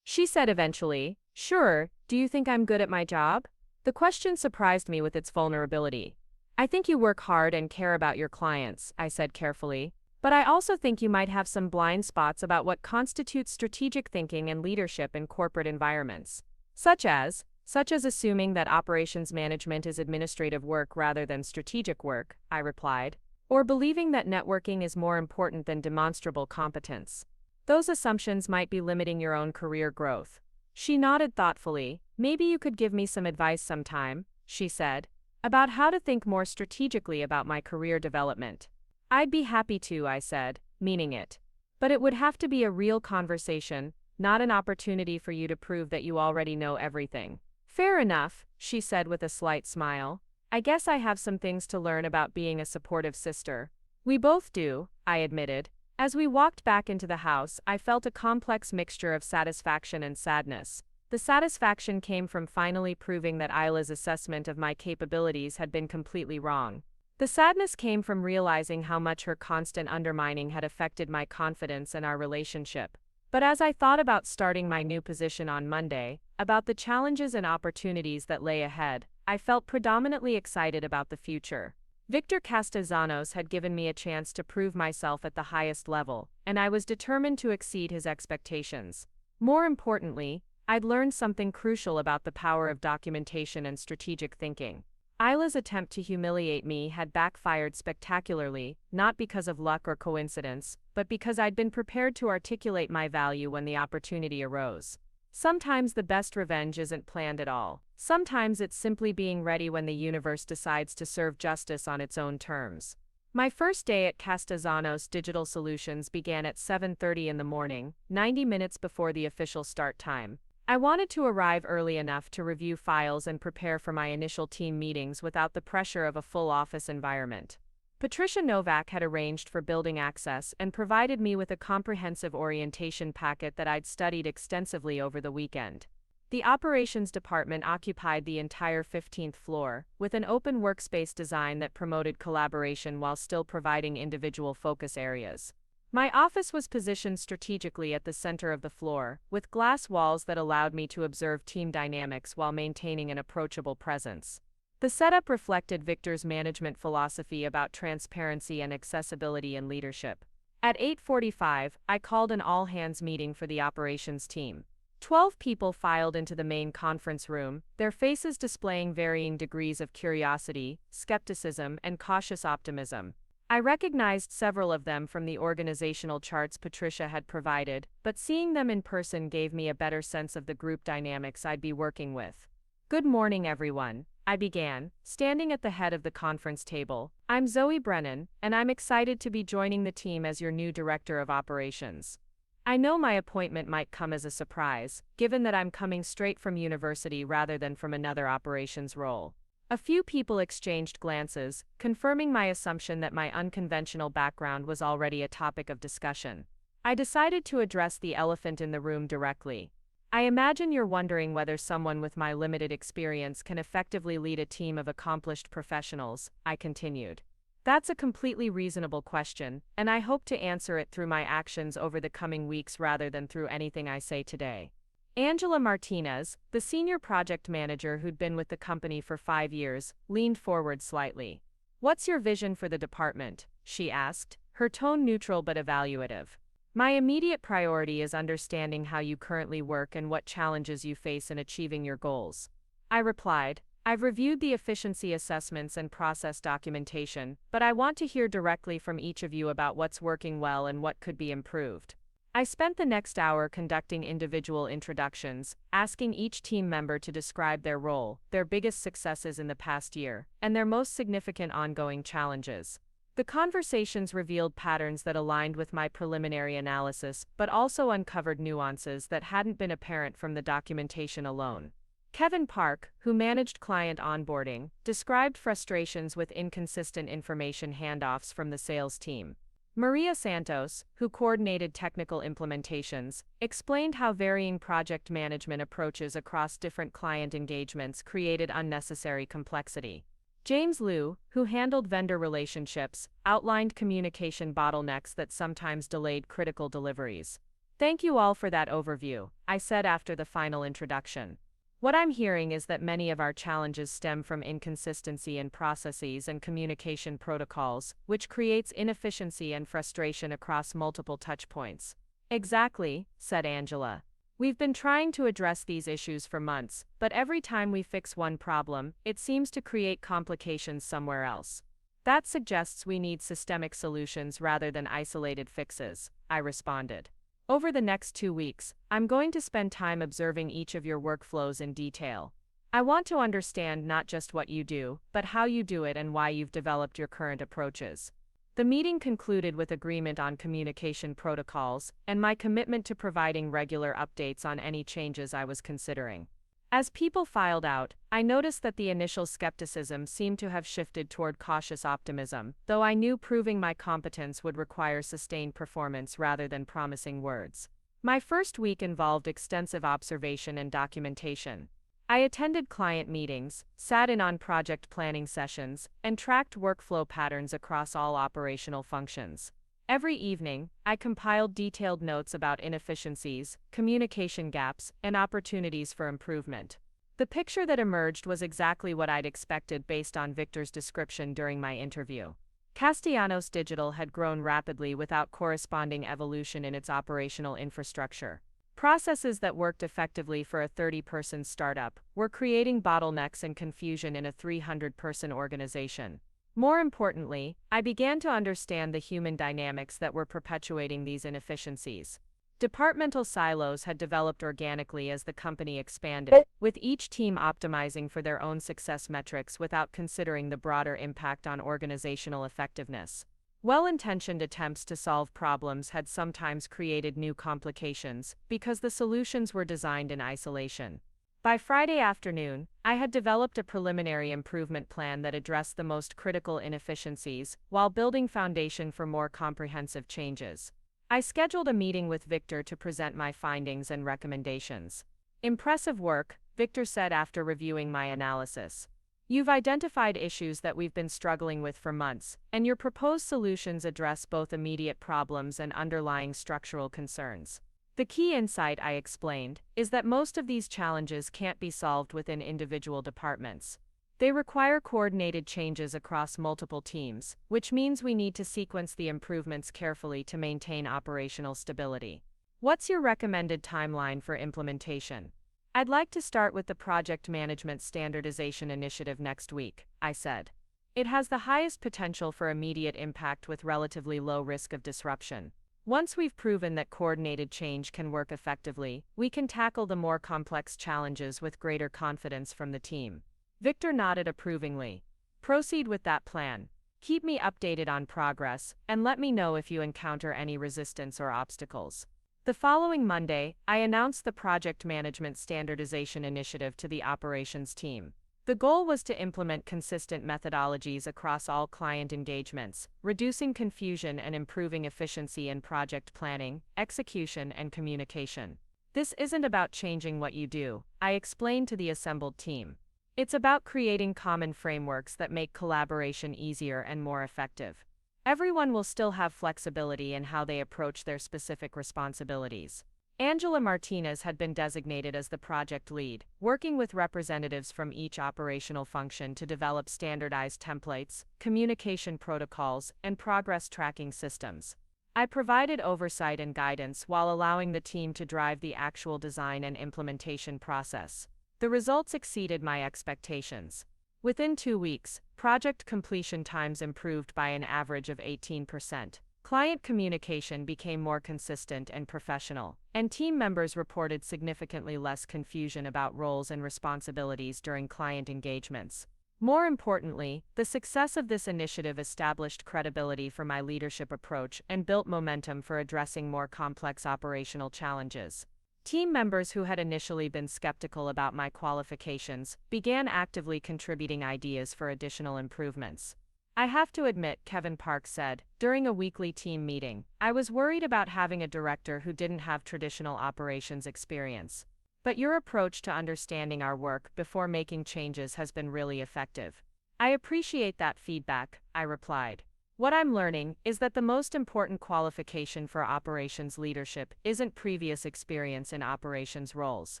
She said eventually. Sure, do you think I'm good at my job? The question surprised me with its vulnerability. I think you work hard and care about your clients, I said carefully. But I also think you might have some blind spots about what constitutes strategic thinking and leadership in corporate environments. Such as assuming that operations management is administrative work rather than strategic work, I replied. Or believing that networking is more important than demonstrable competence. Those assumptions might be limiting your own career growth. She nodded thoughtfully. Maybe you could give me some advice sometime, she said, about how to think more strategically about my career development. I'd be happy to, I said, meaning it. But it would have to be a real conversation, not an opportunity for you to prove that you already know everything. Fair enough, she said with a slight smile. I guess I have some things to learn about being a supportive sister. We both do, I admitted. As we walked back into the house, I felt a complex mixture of satisfaction and sadness. The satisfaction came from finally proving that Isla's assessment of my capabilities had been completely wrong. The sadness came from realizing how much her constant undermining had affected my confidence and our relationship. But as I thought about starting my new position on Monday, about the challenges and opportunities that lay ahead, I felt predominantly excited about the future. Victor Castellanos had given me a chance to prove myself at the highest level, and I was determined to exceed his expectations. More importantly, I'd learned something crucial about the power of documentation and strategic thinking. Isla's attempt to humiliate me had backfired spectacularly, not because of luck or coincidence, but because I'd been prepared to articulate my value when the opportunity arose. Sometimes the best revenge isn't planned at all. Sometimes it's simply being ready when the universe decides to serve justice on its own terms. My first day at Castellanos Digital Solutions began at 7:30 in the morning, 90 minutes before the official start time. I wanted to arrive early enough to review files and prepare for my initial team meetings without the pressure of a full office environment. Patricia Novak had arranged for building access and provided me with a comprehensive orientation packet that I'd studied extensively over the weekend. The operations department occupied the entire 15th floor, with an open workspace design that promoted collaboration while still providing individual focus areas. My office was positioned strategically at the center of the floor, with glass walls that allowed me to observe team dynamics while maintaining an approachable presence. The setup reflected Victor's management philosophy about transparency and accessibility in leadership. At 8:45, I called an all-hands meeting for the operations team. 12 people filed into the main conference room, their faces displaying varying degrees of curiosity, skepticism, and cautious optimism. I recognized several of them from the organizational charts Patricia had provided, but seeing them in person gave me a better sense of the group dynamics I'd be working with. "Good morning, everyone," I began, standing at the head of the conference table. "I'm Zoe Brennan, and I'm excited to be joining the team as your new Director of Operations. I know my appointment might come as a surprise, given that I'm coming straight from university rather than from another operations role." A few people exchanged glances, confirming my assumption that my unconventional background was already a topic of discussion. I decided to address the elephant in the room directly. "I imagine you're wondering whether someone with my limited experience can effectively lead a team of accomplished professionals," I continued. "That's a completely reasonable question, and I hope to answer it through my actions over the coming weeks rather than through anything I say today." Angela Martinez, the senior project manager who'd been with the company for 5 years, leaned forward slightly. "What's your vision for the department?" she asked, her tone neutral but evaluative. "My immediate priority is understanding how you currently work and what challenges you face in achieving your goals." I replied, "I've reviewed the efficiency assessments and process documentation, but I want to hear directly from each of you about what's working well and what could be improved." I spent the next hour conducting individual introductions, asking each team member to describe their role, their biggest successes in the past year, and their most significant ongoing challenges. The conversations revealed patterns that aligned with my preliminary analysis, but also uncovered nuances that hadn't been apparent from the documentation alone. Kevin Park, who managed client onboarding, described frustrations with inconsistent information handoffs from the sales team. Maria Santos, who coordinated technical implementations, explained how varying project management approaches across different client engagements created unnecessary complexity. James Liu, who handled vendor relationships, outlined communication bottlenecks that sometimes delayed critical deliveries. "Thank you all for that overview," I said after the final introduction. "What I'm hearing is that many of our challenges stem from inconsistency in processes and communication protocols, which creates inefficiency and frustration across multiple touchpoints." "Exactly," said Angela. "We've been trying to address these issues for months, but every time we fix one problem, it seems to create complications somewhere else. That suggests we need systemic solutions rather than isolated fixes," I responded. "Over the next 2 weeks, I'm going to spend time observing each of your workflows in detail. I want to understand not just what you do, but how you do it and why you've developed your current approaches." The meeting concluded with agreement on communication protocols and my commitment to providing regular updates on any changes I was considering. As people filed out, I noticed that the initial skepticism seemed to have shifted toward cautious optimism, though I knew proving my competence would require sustained performance rather than promising words. My first week involved extensive observation and documentation. I attended client meetings, sat in on project planning sessions, and tracked workflow patterns across all operational functions. Every evening, I compiled detailed notes about inefficiencies, communication gaps, and opportunities for improvement. The picture that emerged was exactly what I'd expected based on Victor's description during my interview. Castellanos Digital had grown rapidly without corresponding evolution in its operational infrastructure. Processes that worked effectively for a 30-person startup were creating bottlenecks and confusion in a 300-person organization. More importantly, I began to understand the human dynamics that were perpetuating these inefficiencies. Departmental silos had developed organically as the company expanded, with each team optimizing for their own success metrics without considering the broader impact on organizational effectiveness. Well-intentioned attempts to solve problems had sometimes created new complications because the solutions were designed in isolation. By Friday afternoon, I had developed a preliminary improvement plan that addressed the most critical inefficiencies, while building foundation for more comprehensive changes. I scheduled a meeting with Victor to present my findings and recommendations. "Impressive work," Victor said after reviewing my analysis. "You've identified issues that we've been struggling with for months, and your proposed solutions address both immediate problems and underlying structural concerns. The key insight," I explained, "is that most of these challenges can't be solved within individual departments. They require coordinated changes across multiple teams, which means we need to sequence the improvements carefully to maintain operational stability. What's your recommended timeline for implementation?" "I'd like to start with the Project Management Standardization Initiative next week," I said. "It has the highest potential for immediate impact with relatively low risk of disruption. Once we've proven that coordinated change can work effectively, we can tackle the more complex challenges with greater confidence from the team." Victor nodded approvingly. "Proceed with that plan. Keep me updated on progress, and let me know if you encounter any resistance or obstacles." The following Monday, I announced the Project Management Standardization Initiative to the operations team. The goal was to implement consistent methodologies across all client engagements, reducing confusion and improving efficiency in project planning, execution, and communication. "This isn't about changing what you do," I explained to the assembled team. "It's about creating common frameworks that make collaboration easier and more effective. Everyone will still have flexibility in how they approach their specific responsibilities." Angela Martinez had been designated as the project lead, working with representatives from each operational function to develop standardized templates, communication protocols, and progress tracking systems. I provided oversight and guidance while allowing the team to drive the actual design and implementation process. The results exceeded my expectations. Within 2 weeks, project completion times improved by an average of 18%. Client communication became more consistent and professional, and team members reported significantly less confusion about roles and responsibilities during client engagements. More importantly, the success of this initiative established credibility for my leadership approach and built momentum for addressing more complex operational challenges. Team members who had initially been skeptical about my qualifications began actively contributing ideas for additional improvements. "I have to admit," Kevin Park said, during a weekly team meeting, "I was worried about having a director who didn't have traditional operations experience. But your approach to understanding our work before making changes has been really effective." "I appreciate that feedback," I replied. "What I'm learning is that the most important qualification for operations leadership isn't previous experience in operations roles.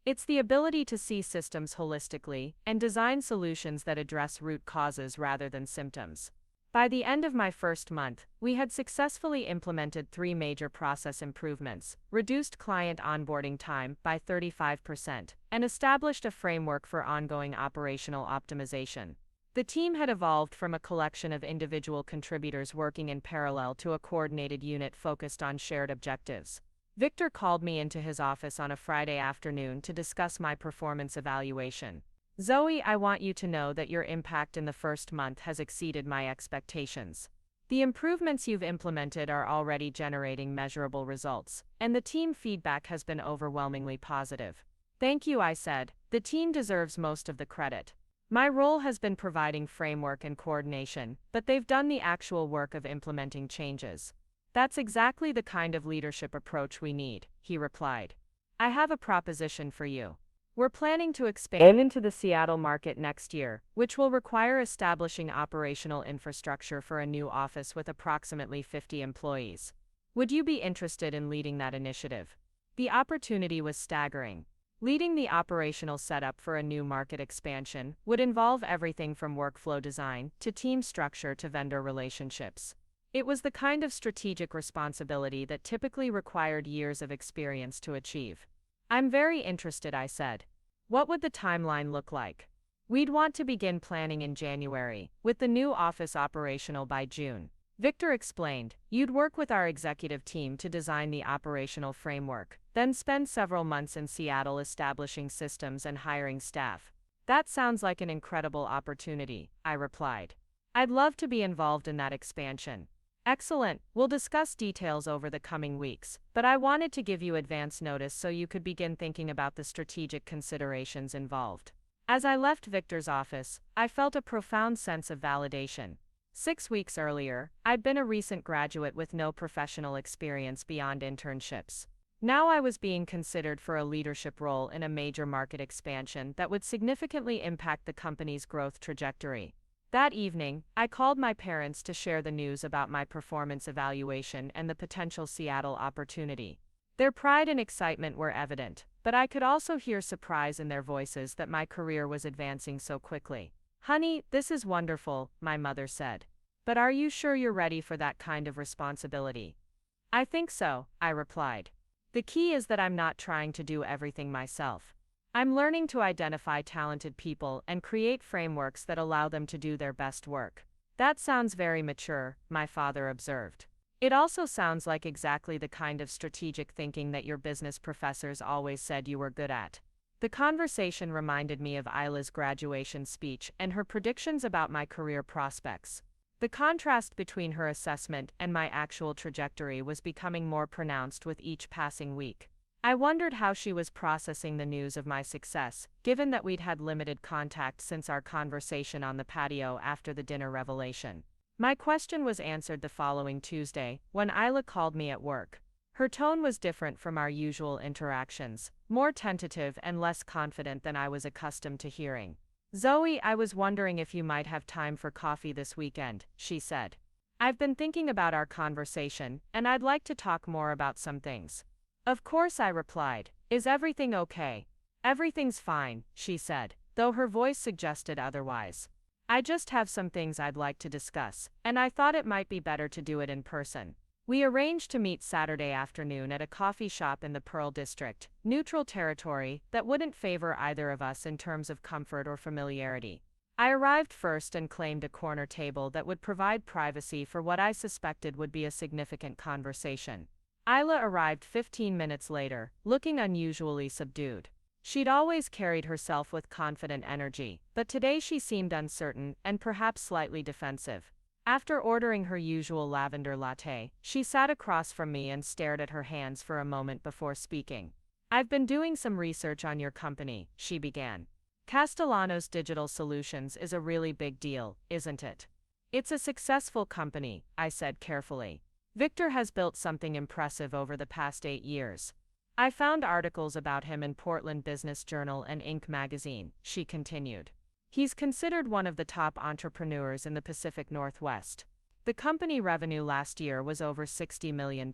It's the ability to see systems holistically and design solutions that address root causes rather than symptoms." By the end of my first month, we had successfully implemented 3 major process improvements, reduced client onboarding time by 35%, and established a framework for ongoing operational optimization. The team had evolved from a collection of individual contributors working in parallel to a coordinated unit focused on shared objectives. Victor called me into his office on a Friday afternoon to discuss my performance evaluation. "Zoe, I want you to know that your impact in the first month has exceeded my expectations. The improvements you've implemented are already generating measurable results, and the team feedback has been overwhelmingly positive." "Thank you," I said, The team deserves most of the credit. My role has been providing framework and coordination, but they've done the actual work of implementing changes. That's exactly the kind of leadership approach we need, he replied. I have a proposition for you. We're planning to expand into the Seattle market next year, which will require establishing operational infrastructure for a new office with approximately 50 employees. Would you be interested in leading that initiative? The opportunity was staggering. Leading the operational setup for a new market expansion would involve everything from workflow design to team structure to vendor relationships. It was the kind of strategic responsibility that typically required years of experience to achieve. I'm very interested, I said. What would the timeline look like? We'd want to begin planning in January, with the new office operational by June. Victor explained, you'd work with our executive team to design the operational framework, then spend several months in Seattle establishing systems and hiring staff. That sounds like an incredible opportunity, I replied. I'd love to be involved in that expansion. Excellent, we'll discuss details over the coming weeks, but I wanted to give you advance notice so you could begin thinking about the strategic considerations involved. As I left Victor's office, I felt a profound sense of validation. 6 weeks earlier, I'd been a recent graduate with no professional experience beyond internships. Now I was being considered for a leadership role in a major market expansion that would significantly impact the company's growth trajectory. That evening, I called my parents to share the news about my performance evaluation and the potential Seattle opportunity. Their pride and excitement were evident, but I could also hear surprise in their voices that my career was advancing so quickly. Honey, this is wonderful, my mother said. But are you sure you're ready for that kind of responsibility? I think so, I replied. The key is that I'm not trying to do everything myself. I'm learning to identify talented people and create frameworks that allow them to do their best work. That sounds very mature, my father observed. It also sounds like exactly the kind of strategic thinking that your business professors always said you were good at. The conversation reminded me of Isla's graduation speech and her predictions about my career prospects. The contrast between her assessment and my actual trajectory was becoming more pronounced with each passing week. I wondered how she was processing the news of my success, given that we'd had limited contact since our conversation on the patio after the dinner revelation. My question was answered the following Tuesday, when Isla called me at work. Her tone was different from our usual interactions, more tentative and less confident than I was accustomed to hearing. Zoe, I was wondering if you might have time for coffee this weekend, she said. I've been thinking about our conversation, and I'd like to talk more about some things. Of course, I replied. Is everything okay? Everything's fine, she said, though her voice suggested otherwise. I just have some things I'd like to discuss, and I thought it might be better to do it in person. We arranged to meet Saturday afternoon at a coffee shop in the Pearl District, neutral territory that wouldn't favor either of us in terms of comfort or familiarity. I arrived first and claimed a corner table that would provide privacy for what I suspected would be a significant conversation. Isla arrived 15 minutes later, looking unusually subdued. She'd always carried herself with confident energy, but today she seemed uncertain and perhaps slightly defensive. After ordering her usual lavender latte, she sat across from me and stared at her hands for a moment before speaking. I've been doing some research on your company, she began. Castellanos Digital Solutions is a really big deal, isn't it? It's a successful company, I said carefully. Victor has built something impressive over the past 8 years. I found articles about him in Portland Business Journal and Inc. magazine, she continued. He's considered one of the top entrepreneurs in the Pacific Northwest. The company revenue last year was over $60 million.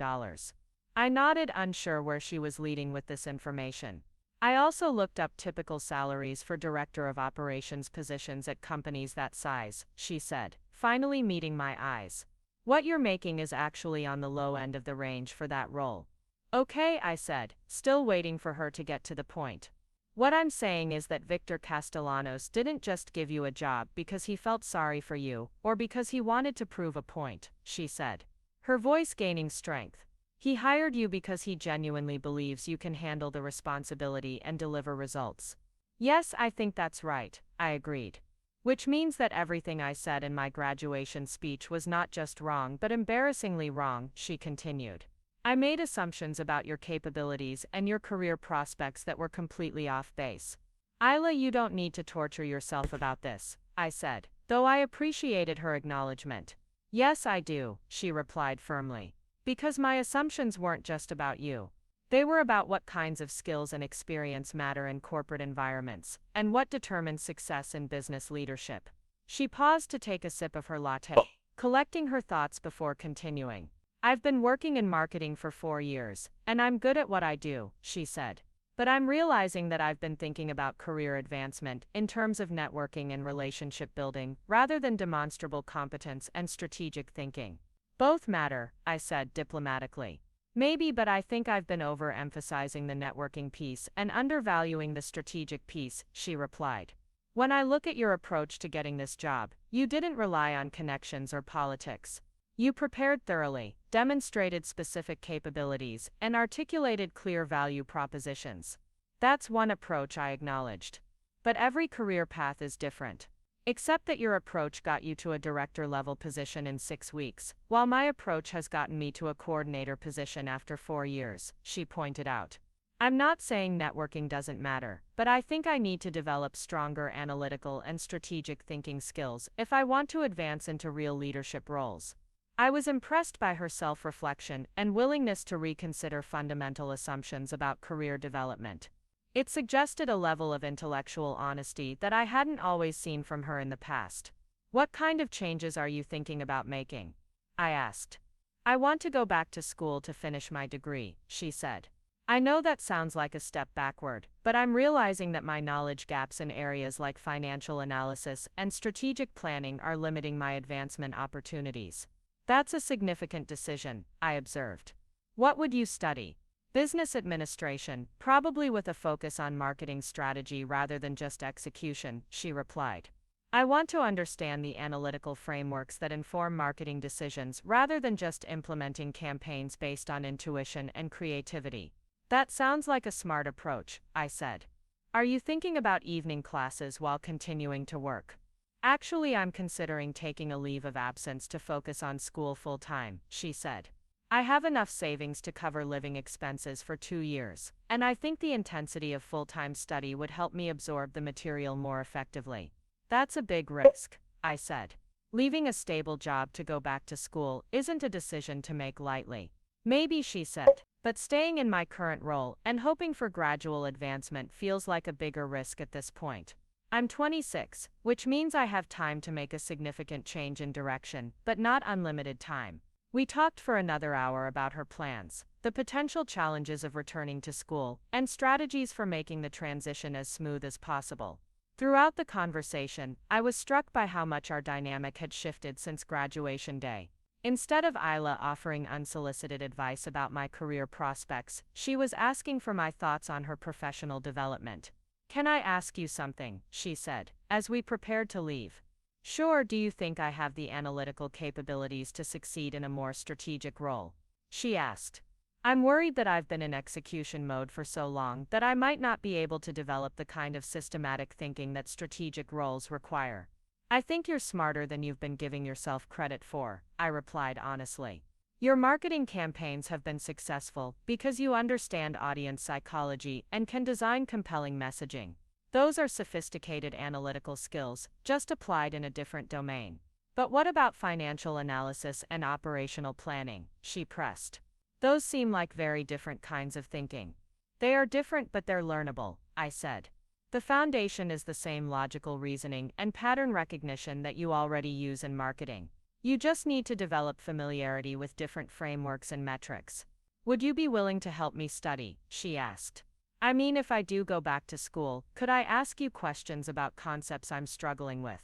I nodded, unsure where she was leading with this information. I also looked up typical salaries for director of operations positions at companies that size, she said, finally meeting my eyes. What you're making is actually on the low end of the range for that role. Okay, I said, still waiting for her to get to the point. What I'm saying is that Victor Castellanos didn't just give you a job because he felt sorry for you, or because he wanted to prove a point, she said, her voice gaining strength. He hired you because he genuinely believes you can handle the responsibility and deliver results. Yes, I think that's right, I agreed. Which means that everything I said in my graduation speech was not just wrong but embarrassingly wrong, she continued. I made assumptions about your capabilities and your career prospects that were completely off base. Isla, you don't need to torture yourself about this, I said, though I appreciated her acknowledgement. Yes, I do, she replied firmly. Because my assumptions weren't just about you. They were about what kinds of skills and experience matter in corporate environments, and what determines success in business leadership. She paused to take a sip of her latte, collecting her thoughts before continuing. I've been working in marketing for 4 years, and I'm good at what I do, she said. But I'm realizing that I've been thinking about career advancement in terms of networking and relationship building, rather than demonstrable competence and strategic thinking. Both matter, I said diplomatically. Maybe, but I think I've been overemphasizing the networking piece and undervaluing the strategic piece, she replied. When I look at your approach to getting this job, you didn't rely on connections or politics. You prepared thoroughly, demonstrated specific capabilities, and articulated clear value propositions. That's one approach, I acknowledged. But every career path is different. Except that your approach got you to a director-level position in 6 weeks, while my approach has gotten me to a coordinator position after 4 years, she pointed out. I'm not saying networking doesn't matter, but I think I need to develop stronger analytical and strategic thinking skills if I want to advance into real leadership roles. I was impressed by her self-reflection and willingness to reconsider fundamental assumptions about career development. It suggested a level of intellectual honesty that I hadn't always seen from her in the past. What kind of changes are you thinking about making? I asked. I want to go back to school to finish my degree, she said. I know that sounds like a step backward, but I'm realizing that my knowledge gaps in areas like financial analysis and strategic planning are limiting my advancement opportunities. That's a significant decision, I observed. What would you study? Business administration, probably with a focus on marketing strategy rather than just execution, she replied. I want to understand the analytical frameworks that inform marketing decisions rather than just implementing campaigns based on intuition and creativity. That sounds like a smart approach, I said. Are you thinking about evening classes while continuing to work? Actually, I'm considering taking a leave of absence to focus on school full-time, she said. I have enough savings to cover living expenses for 2 years, and I think the intensity of full-time study would help me absorb the material more effectively. That's a big risk, I said. Leaving a stable job to go back to school isn't a decision to make lightly. Maybe, she said, but staying in my current role and hoping for gradual advancement feels like a bigger risk at this point. I'm 26, which means I have time to make a significant change in direction, but not unlimited time. We talked for another hour about her plans, the potential challenges of returning to school, and strategies for making the transition as smooth as possible. Throughout the conversation, I was struck by how much our dynamic had shifted since graduation day. Instead of Isla offering unsolicited advice about my career prospects, she was asking for my thoughts on her professional development. Can I ask you something? She said, as we prepared to leave. Sure. Do you think I have the analytical capabilities to succeed in a more strategic role? She asked. I'm worried that I've been in execution mode for so long that I might not be able to develop the kind of systematic thinking that strategic roles require. I think you're smarter than you've been giving yourself credit for, I replied honestly. Your marketing campaigns have been successful because you understand audience psychology and can design compelling messaging. Those are sophisticated analytical skills, just applied in a different domain. But what about financial analysis and operational planning? She pressed. Those seem like very different kinds of thinking. They are different, but they're learnable, I said. The foundation is the same logical reasoning and pattern recognition that you already use in marketing. You just need to develop familiarity with different frameworks and metrics. Would you be willing to help me study? She asked. I mean, if I do go back to school, could I ask you questions about concepts I'm struggling with?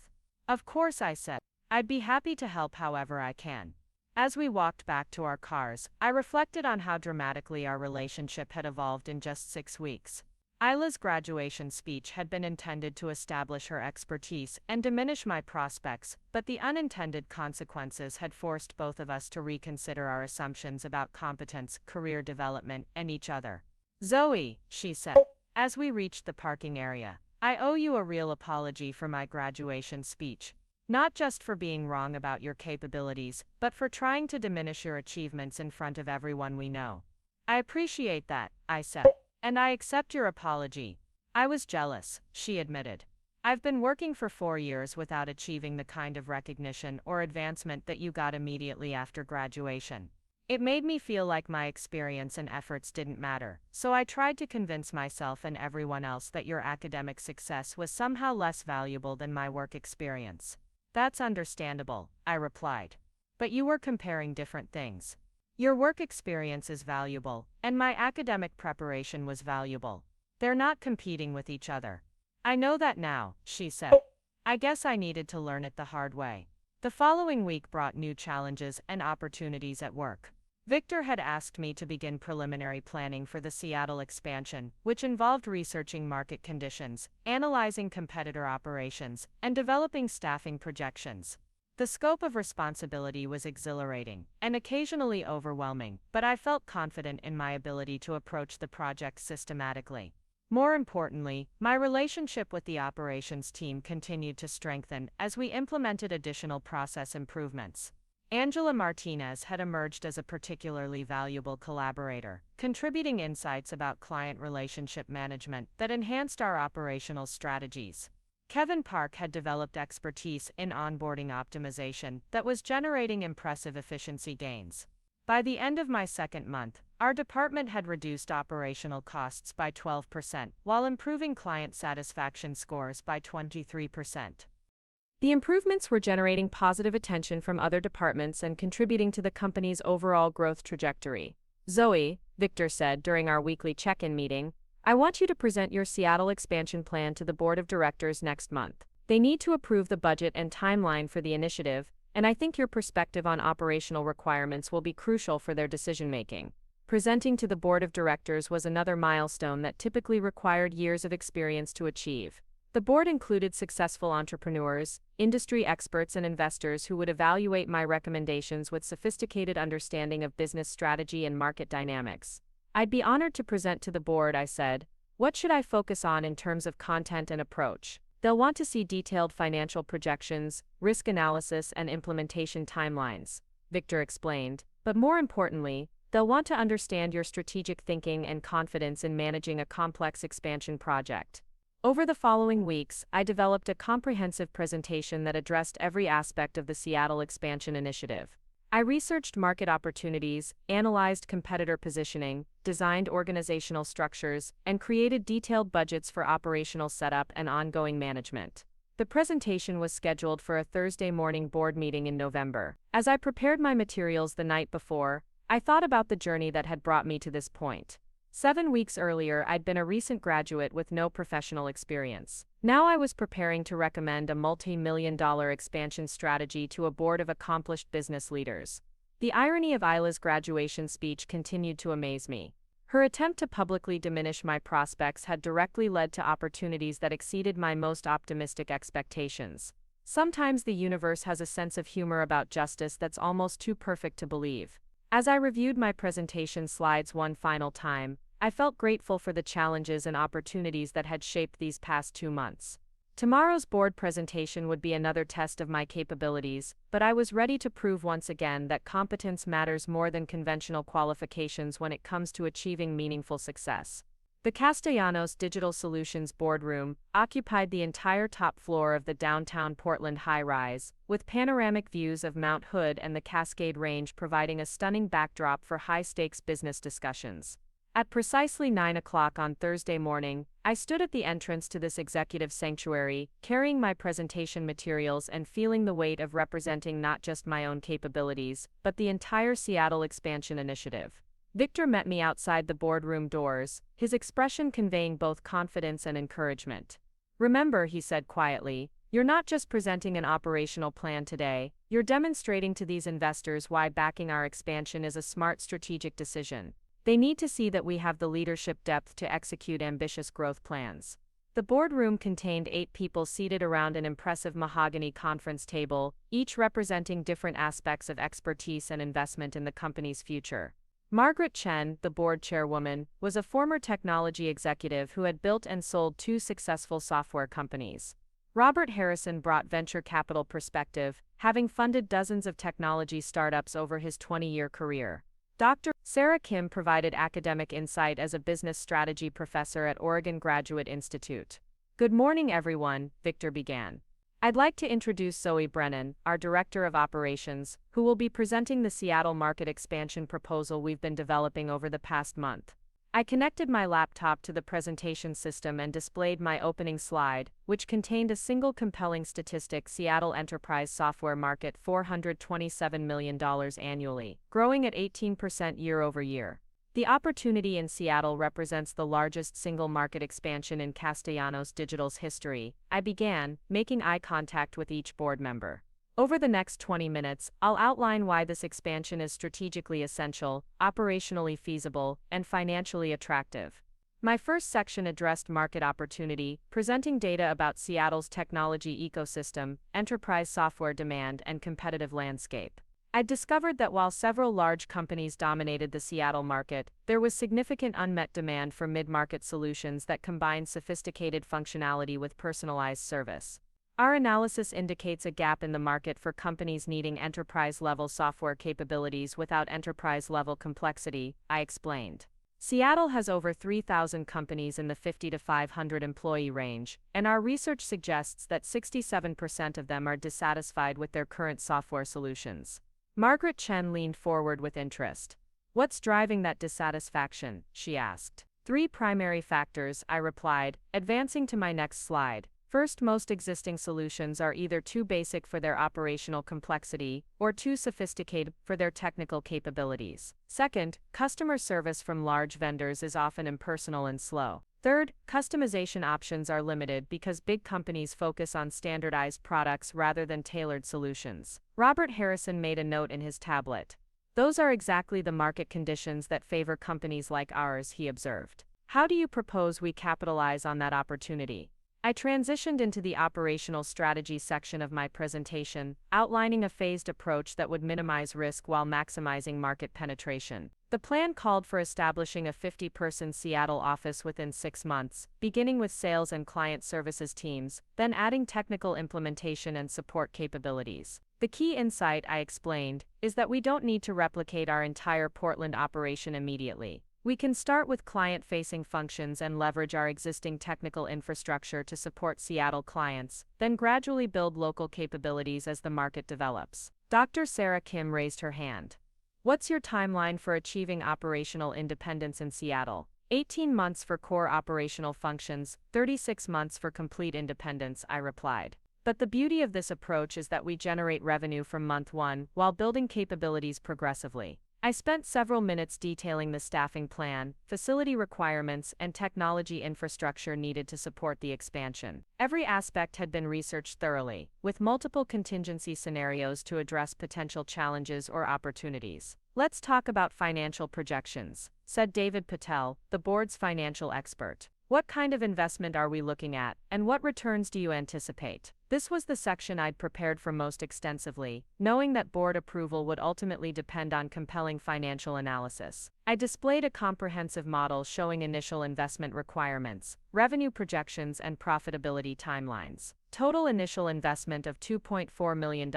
Of course, I said. I'd be happy to help however I can. As we walked back to our cars, I reflected on how dramatically our relationship had evolved in just 6 weeks. Isla's graduation speech had been intended to establish her expertise and diminish my prospects, but the unintended consequences had forced both of us to reconsider our assumptions about competence, career development, and each other. Zoe, she said, as we reached the parking area, I owe you a real apology for my graduation speech. Not just for being wrong about your capabilities, but for trying to diminish your achievements in front of everyone we know. I appreciate that, I said, and I accept your apology. I was jealous, she admitted. I've been working for 4 years without achieving the kind of recognition or advancement that you got immediately after graduation. It made me feel like my experience and efforts didn't matter, so I tried to convince myself and everyone else that your academic success was somehow less valuable than my work experience. That's understandable, I replied. But you were comparing different things. Your work experience is valuable, and my academic preparation was valuable. They're not competing with each other. I know that now, she said. I guess I needed to learn it the hard way. The following week brought new challenges and opportunities at work. Victor had asked me to begin preliminary planning for the Seattle expansion, which involved researching market conditions, analyzing competitor operations, and developing staffing projections. The scope of responsibility was exhilarating and occasionally overwhelming, but I felt confident in my ability to approach the project systematically. More importantly, my relationship with the operations team continued to strengthen as we implemented additional process improvements. Angela Martinez had emerged as a particularly valuable collaborator, contributing insights about client relationship management that enhanced our operational strategies. Kevin Park had developed expertise in onboarding optimization that was generating impressive efficiency gains. By the end of my second month, our department had reduced operational costs by 12%, while improving client satisfaction scores by 23%. The improvements were generating positive attention from other departments and contributing to the company's overall growth trajectory. Zoe, Victor said during our weekly check-in meeting, I want you to present your Seattle expansion plan to the board of directors next month. They need to approve the budget and timeline for the initiative, and I think your perspective on operational requirements will be crucial for their decision-making. Presenting to the board of directors was another milestone that typically required years of experience to achieve. The board included successful entrepreneurs, industry experts, and investors who would evaluate my recommendations with sophisticated understanding of business strategy and market dynamics. I'd be honored to present to the board, I said. What should I focus on in terms of content and approach? They'll want to see detailed financial projections, risk analysis, and implementation timelines, Victor explained. But more importantly, they'll want to understand your strategic thinking and confidence in managing a complex expansion project. Over the following weeks, I developed a comprehensive presentation that addressed every aspect of the Seattle expansion initiative. I researched market opportunities, analyzed competitor positioning, designed organizational structures, and created detailed budgets for operational setup and ongoing management. The presentation was scheduled for a Thursday morning board meeting in November. As I prepared my materials the night before, I thought about the journey that had brought me to this point. 7 weeks earlier, I'd been a recent graduate with no professional experience. Now I was preparing to recommend a multi-million-dollar expansion strategy to a board of accomplished business leaders. The irony of Isla's graduation speech continued to amaze me. Her attempt to publicly diminish my prospects had directly led to opportunities that exceeded my most optimistic expectations. Sometimes the universe has a sense of humor about justice that's almost too perfect to believe. As I reviewed my presentation slides one final time, I felt grateful for the challenges and opportunities that had shaped these past 2 months. Tomorrow's board presentation would be another test of my capabilities, but I was ready to prove once again that competence matters more than conventional qualifications when it comes to achieving meaningful success. The Castellanos Digital Solutions boardroom occupied the entire top floor of the downtown Portland high-rise, with panoramic views of Mount Hood and the Cascade Range providing a stunning backdrop for high-stakes business discussions. At precisely 9 o'clock on Thursday morning, I stood at the entrance to this executive sanctuary, carrying my presentation materials and feeling the weight of representing not just my own capabilities, but the entire Seattle expansion initiative. Victor met me outside the boardroom doors, his expression conveying both confidence and encouragement. Remember, he said quietly, you're not just presenting an operational plan today, you're demonstrating to these investors why backing our expansion is a smart strategic decision. They need to see that we have the leadership depth to execute ambitious growth plans. The boardroom contained 8 people seated around an impressive mahogany conference table, each representing different aspects of expertise and investment in the company's future. Margaret Chen, the board chairwoman, was a former technology executive who had built and sold 2 successful software companies. Robert Harrison brought venture capital perspective, having funded dozens of technology startups over his 20-year career. Dr. Sarah Kim provided academic insight as a business strategy professor at Oregon Graduate Institute. Good morning, everyone, Victor began. I'd like to introduce Zoe Brennan, our Director of Operations, who will be presenting the Seattle market expansion proposal we've been developing over the past month. I connected my laptop to the presentation system and displayed my opening slide, which contained a single compelling statistic: Seattle enterprise software market $427 million annually, growing at 18% year over year. The opportunity in Seattle represents the largest single market expansion in Castellanos Digital's history. I began, making eye contact with each board member. Over the next 20 minutes, I'll outline why this expansion is strategically essential, operationally feasible, and financially attractive. My first section addressed market opportunity, presenting data about Seattle's technology ecosystem, enterprise software demand, and competitive landscape. I discovered that while several large companies dominated the Seattle market, there was significant unmet demand for mid-market solutions that combine sophisticated functionality with personalized service. Our analysis indicates a gap in the market for companies needing enterprise-level software capabilities without enterprise-level complexity, I explained. Seattle has over 3,000 companies in the 50 to 500 employee range, and our research suggests that 67% of them are dissatisfied with their current software solutions. Margaret Chen leaned forward with interest. What's driving that dissatisfaction? She asked. Three primary factors, I replied, advancing to my next slide. First, most existing solutions are either too basic for their operational complexity or too sophisticated for their technical capabilities. Second, customer service from large vendors is often impersonal and slow. Third, customization options are limited because big companies focus on standardized products rather than tailored solutions. Robert Harrison made a note in his tablet. Those are exactly the market conditions that favor companies like ours, he observed. How do you propose we capitalize on that opportunity? I transitioned into the operational strategy section of my presentation, outlining a phased approach that would minimize risk while maximizing market penetration. The plan called for establishing a 50-person Seattle office within 6 months, beginning with sales and client services teams, then adding technical implementation and support capabilities. The key insight, I explained, is that we don't need to replicate our entire Portland operation immediately. We can start with client-facing functions and leverage our existing technical infrastructure to support Seattle clients, then gradually build local capabilities as the market develops. Dr. Sarah Kim raised her hand. What's your timeline for achieving operational independence in Seattle? 18 months for core operational functions, 36 months for complete independence, I replied. But the beauty of this approach is that we generate revenue from month one while building capabilities progressively. I spent several minutes detailing the staffing plan, facility requirements, and technology infrastructure needed to support the expansion. Every aspect had been researched thoroughly, with multiple contingency scenarios to address potential challenges or opportunities. Let's talk about financial projections, said David Patel, the board's financial expert. What kind of investment are we looking at, and what returns do you anticipate? This was the section I'd prepared for most extensively, knowing that board approval would ultimately depend on compelling financial analysis. I displayed a comprehensive model showing initial investment requirements, revenue projections, and profitability timelines. Total initial investment of $2.4 million,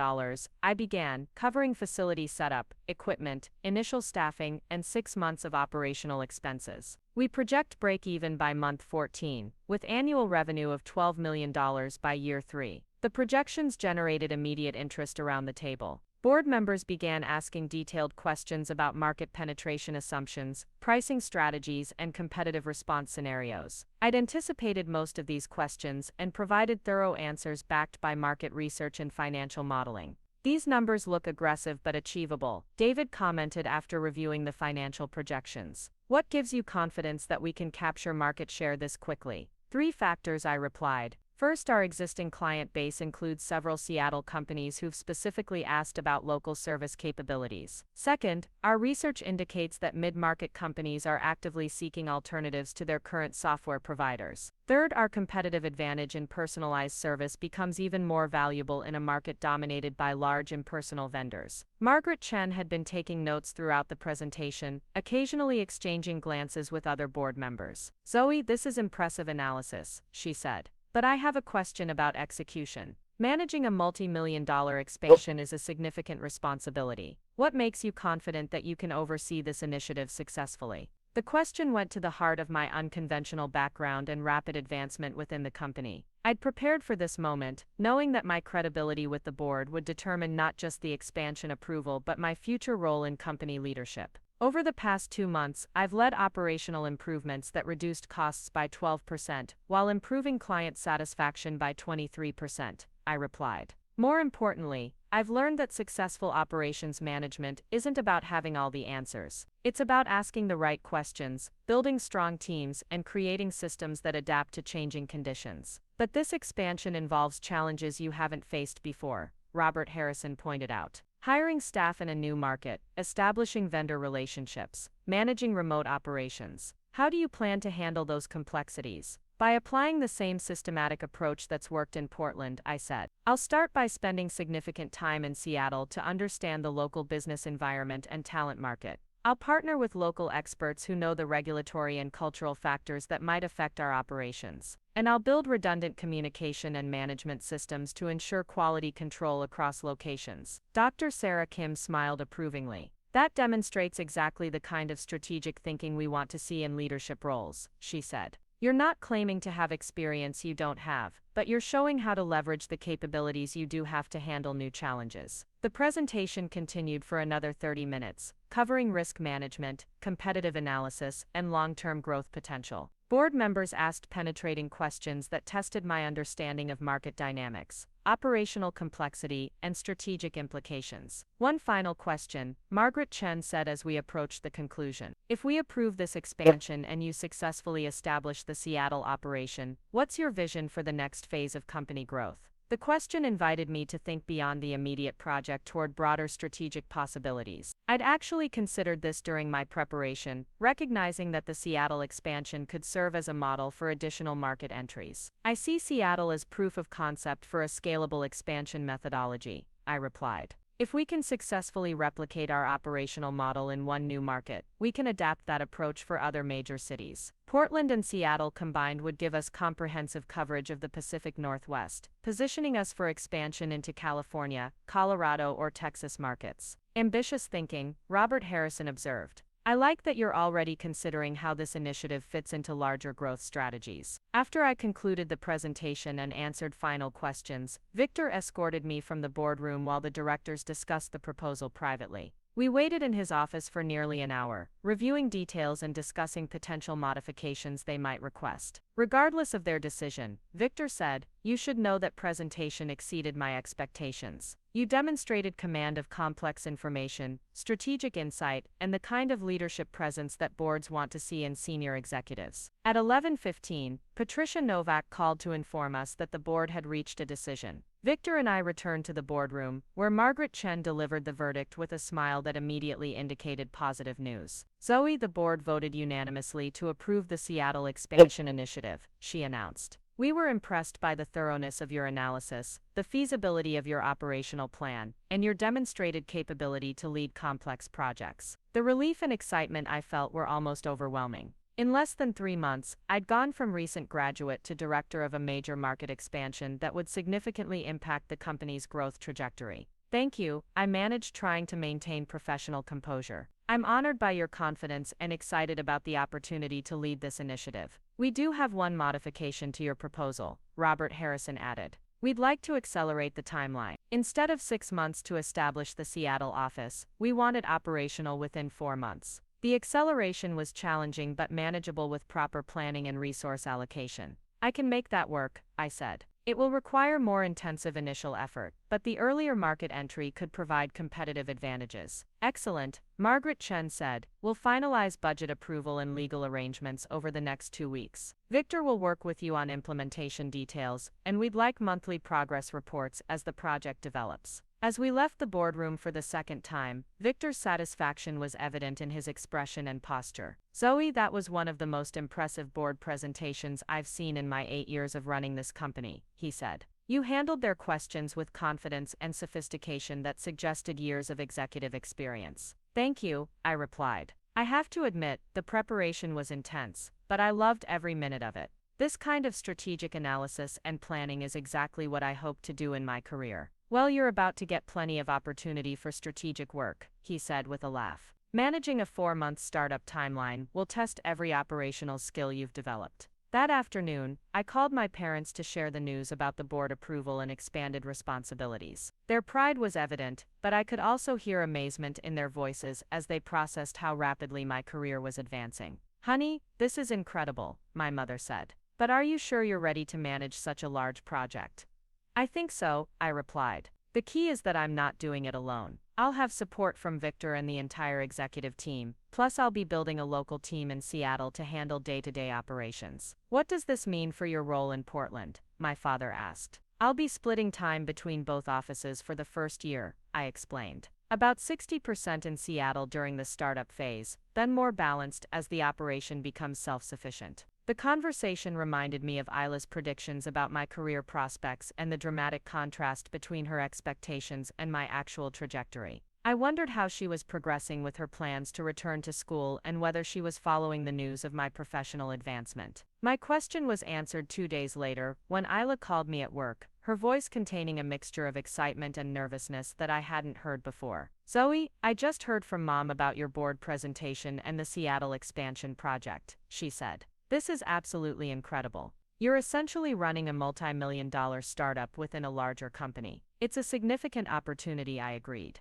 I began, covering facility setup, equipment, initial staffing, and 6 months of operational expenses. We project break-even by month 14, with annual revenue of $12 million by year 3. The projections generated immediate interest around the table. Board members began asking detailed questions about market penetration assumptions, pricing strategies, and competitive response scenarios. I'd anticipated most of these questions and provided thorough answers backed by market research and financial modeling. These numbers look aggressive but achievable, David commented after reviewing the financial projections. What gives you confidence that we can capture market share this quickly? 3 factors, I replied. First, our existing client base includes several Seattle companies who've specifically asked about local service capabilities. Second, our research indicates that mid-market companies are actively seeking alternatives to their current software providers. Third, our competitive advantage in personalized service becomes even more valuable in a market dominated by large impersonal vendors. Margaret Chen had been taking notes throughout the presentation, occasionally exchanging glances with other board members. Zoe, this is impressive analysis, she said. But I have a question about execution. Managing a multi-million-dollar expansion is a significant responsibility. What makes you confident that you can oversee this initiative successfully? The question went to the heart of my unconventional background and rapid advancement within the company. I'd prepared for this moment, knowing that my credibility with the board would determine not just the expansion approval but my future role in company leadership. Over the past 2 months, I've led operational improvements that reduced costs by 12%, while improving client satisfaction by 23%, I replied. More importantly, I've learned that successful operations management isn't about having all the answers. It's about asking the right questions, building strong teams, and creating systems that adapt to changing conditions. But this expansion involves challenges you haven't faced before, Robert Harrison pointed out. Hiring staff in a new market, establishing vendor relationships, managing remote operations. How do you plan to handle those complexities? By applying the same systematic approach that's worked in Portland, I said. I'll start by spending significant time in Seattle to understand the local business environment and talent market. I'll partner with local experts who know the regulatory and cultural factors that might affect our operations. And I'll build redundant communication and management systems to ensure quality control across locations. Dr. Sarah Kim smiled approvingly. That demonstrates exactly the kind of strategic thinking we want to see in leadership roles, she said. You're not claiming to have experience you don't have, but you're showing how to leverage the capabilities you do have to handle new challenges. The presentation continued for another 30 minutes, covering risk management, competitive analysis, and long-term growth potential. Board members asked penetrating questions that tested my understanding of market dynamics, operational complexity, and strategic implications. One final question, Margaret Chen said as we approached the conclusion. If we approve this expansion and you successfully establish the Seattle operation, what's your vision for the next phase of company growth? The question invited me to think beyond the immediate project toward broader strategic possibilities. I'd actually considered this during my preparation, recognizing that the Seattle expansion could serve as a model for additional market entries. I see Seattle as proof of concept for a scalable expansion methodology, I replied. If we can successfully replicate our operational model in one new market, we can adapt that approach for other major cities. Portland and Seattle combined would give us comprehensive coverage of the Pacific Northwest, positioning us for expansion into California, Colorado, or Texas markets. Ambitious thinking, Robert Harrison observed. I like that you're already considering how this initiative fits into larger growth strategies. After I concluded the presentation and answered final questions, Victor escorted me from the boardroom while the directors discussed the proposal privately. We waited in his office for nearly an hour, reviewing details and discussing potential modifications they might request. Regardless of their decision, Victor said, "You should know that presentation exceeded my expectations. You demonstrated command of complex information, strategic insight, and the kind of leadership presence that boards want to see in senior executives." At 11:15, Patricia Novak called to inform us that the board had reached a decision. Victor and I returned to the boardroom, where Margaret Chen delivered the verdict with a smile that immediately indicated positive news. "Zoe, the board voted unanimously to approve the Seattle expansion initiative," she announced. "We were impressed by the thoroughness of your analysis, the feasibility of your operational plan, and your demonstrated capability to lead complex projects." The relief and excitement I felt were almost overwhelming. In less than 3 months, I'd gone from recent graduate to director of a major market expansion that would significantly impact the company's growth trajectory. "Thank you," I managed, trying to maintain professional composure. "I'm honored by your confidence and excited about the opportunity to lead this initiative. We do have one modification to your proposal," Robert Harrison added. "We'd like to accelerate the timeline. Instead of 6 months to establish the Seattle office, we want it operational within 4 months. The acceleration was challenging but manageable with proper planning and resource allocation." "I can make that work," I said. "It will require more intensive initial effort, but the earlier market entry could provide competitive advantages." "Excellent," Margaret Chen said. "We'll finalize budget approval and legal arrangements over the next 2 weeks. Victor will work with you on implementation details, and we'd like monthly progress reports as the project develops." As we left the boardroom for the second time, Victor's satisfaction was evident in his expression and posture. "Zoe, that was one of the most impressive board presentations I've seen in my 8 years of running this company," he said. "You handled their questions with confidence and sophistication that suggested years of executive experience." "Thank you," I replied. I have to admit, the preparation was intense, but I loved every minute of it. This kind of strategic analysis and planning is exactly what I hope to do in my career. Well, you're about to get plenty of opportunity for strategic work, he said with a laugh. Managing a 4-month startup timeline will test every operational skill you've developed. That afternoon, I called my parents to share the news about the board approval and expanded responsibilities. Their pride was evident, but I could also hear amazement in their voices as they processed how rapidly my career was advancing. "Honey, this is incredible," my mother said. "But are you sure you're ready to manage such a large project?" "I think so," I replied. "The key is that I'm not doing it alone. I'll have support from Victor and the entire executive team, plus I'll be building a local team in Seattle to handle day-to-day operations." "What does this mean for your role in Portland?" my father asked. "I'll be splitting time between both offices for the first year," I explained. "About 60% in Seattle during the startup phase, then more balanced as the operation becomes self-sufficient." The conversation reminded me of Isla's predictions about my career prospects and the dramatic contrast between her expectations and my actual trajectory. I wondered how she was progressing with her plans to return to school and whether she was following the news of my professional advancement. My question was answered 2 days later when Isla called me at work, her voice containing a mixture of excitement and nervousness that I hadn't heard before. "Zoe, I just heard from Mom about your board presentation and the Seattle expansion project," she said. "This is absolutely incredible. You're essentially running a multi-million-dollar startup within a larger company. It's a significant opportunity," I agreed.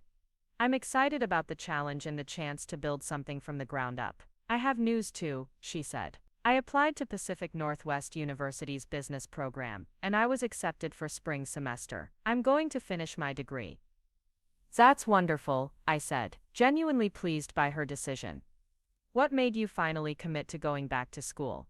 "I'm excited about the challenge and the chance to build something from the ground up." "I have news too," she said. "I applied to Pacific Northwest University's business program, and I was accepted for spring semester. I'm going to finish my degree." "That's wonderful," I said, genuinely pleased by her decision. "What made you finally commit to going back to school?"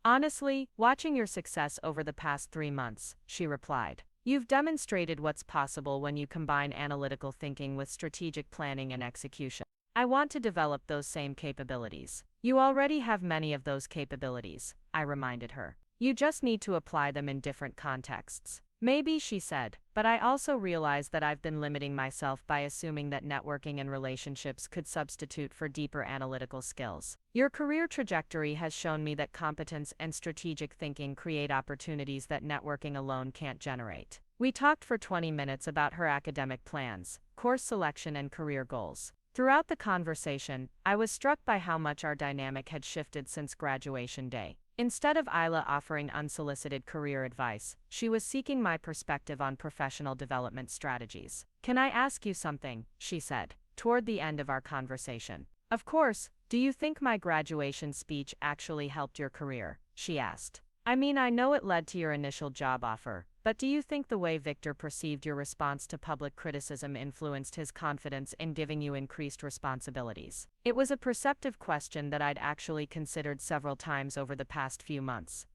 "Honestly, watching your success over the past 3 months," she replied. "You've demonstrated what's possible when you combine analytical thinking with strategic planning and execution. I want to develop those same capabilities." "You already have many of those capabilities," I reminded her. "You just need to apply them in different contexts." "Maybe," she said, "but I also realize that I've been limiting myself by assuming that networking and relationships could substitute for deeper analytical skills. Your career trajectory has shown me that competence and strategic thinking create opportunities that networking alone can't generate." We talked for 20 minutes about her academic plans, course selection, and career goals. Throughout the conversation, I was struck by how much our dynamic had shifted since graduation day. Instead of Isla offering unsolicited career advice, she was seeking my perspective on professional development strategies. "Can I ask you something?" she said, toward the end of our conversation. "Of course. Do you think my graduation speech actually helped your career?" she asked. "I mean, I know it led to your initial job offer, but do you think the way Victor perceived your response to public criticism influenced his confidence in giving you increased responsibilities?" It was a perceptive question that I'd actually considered several times over the past few months.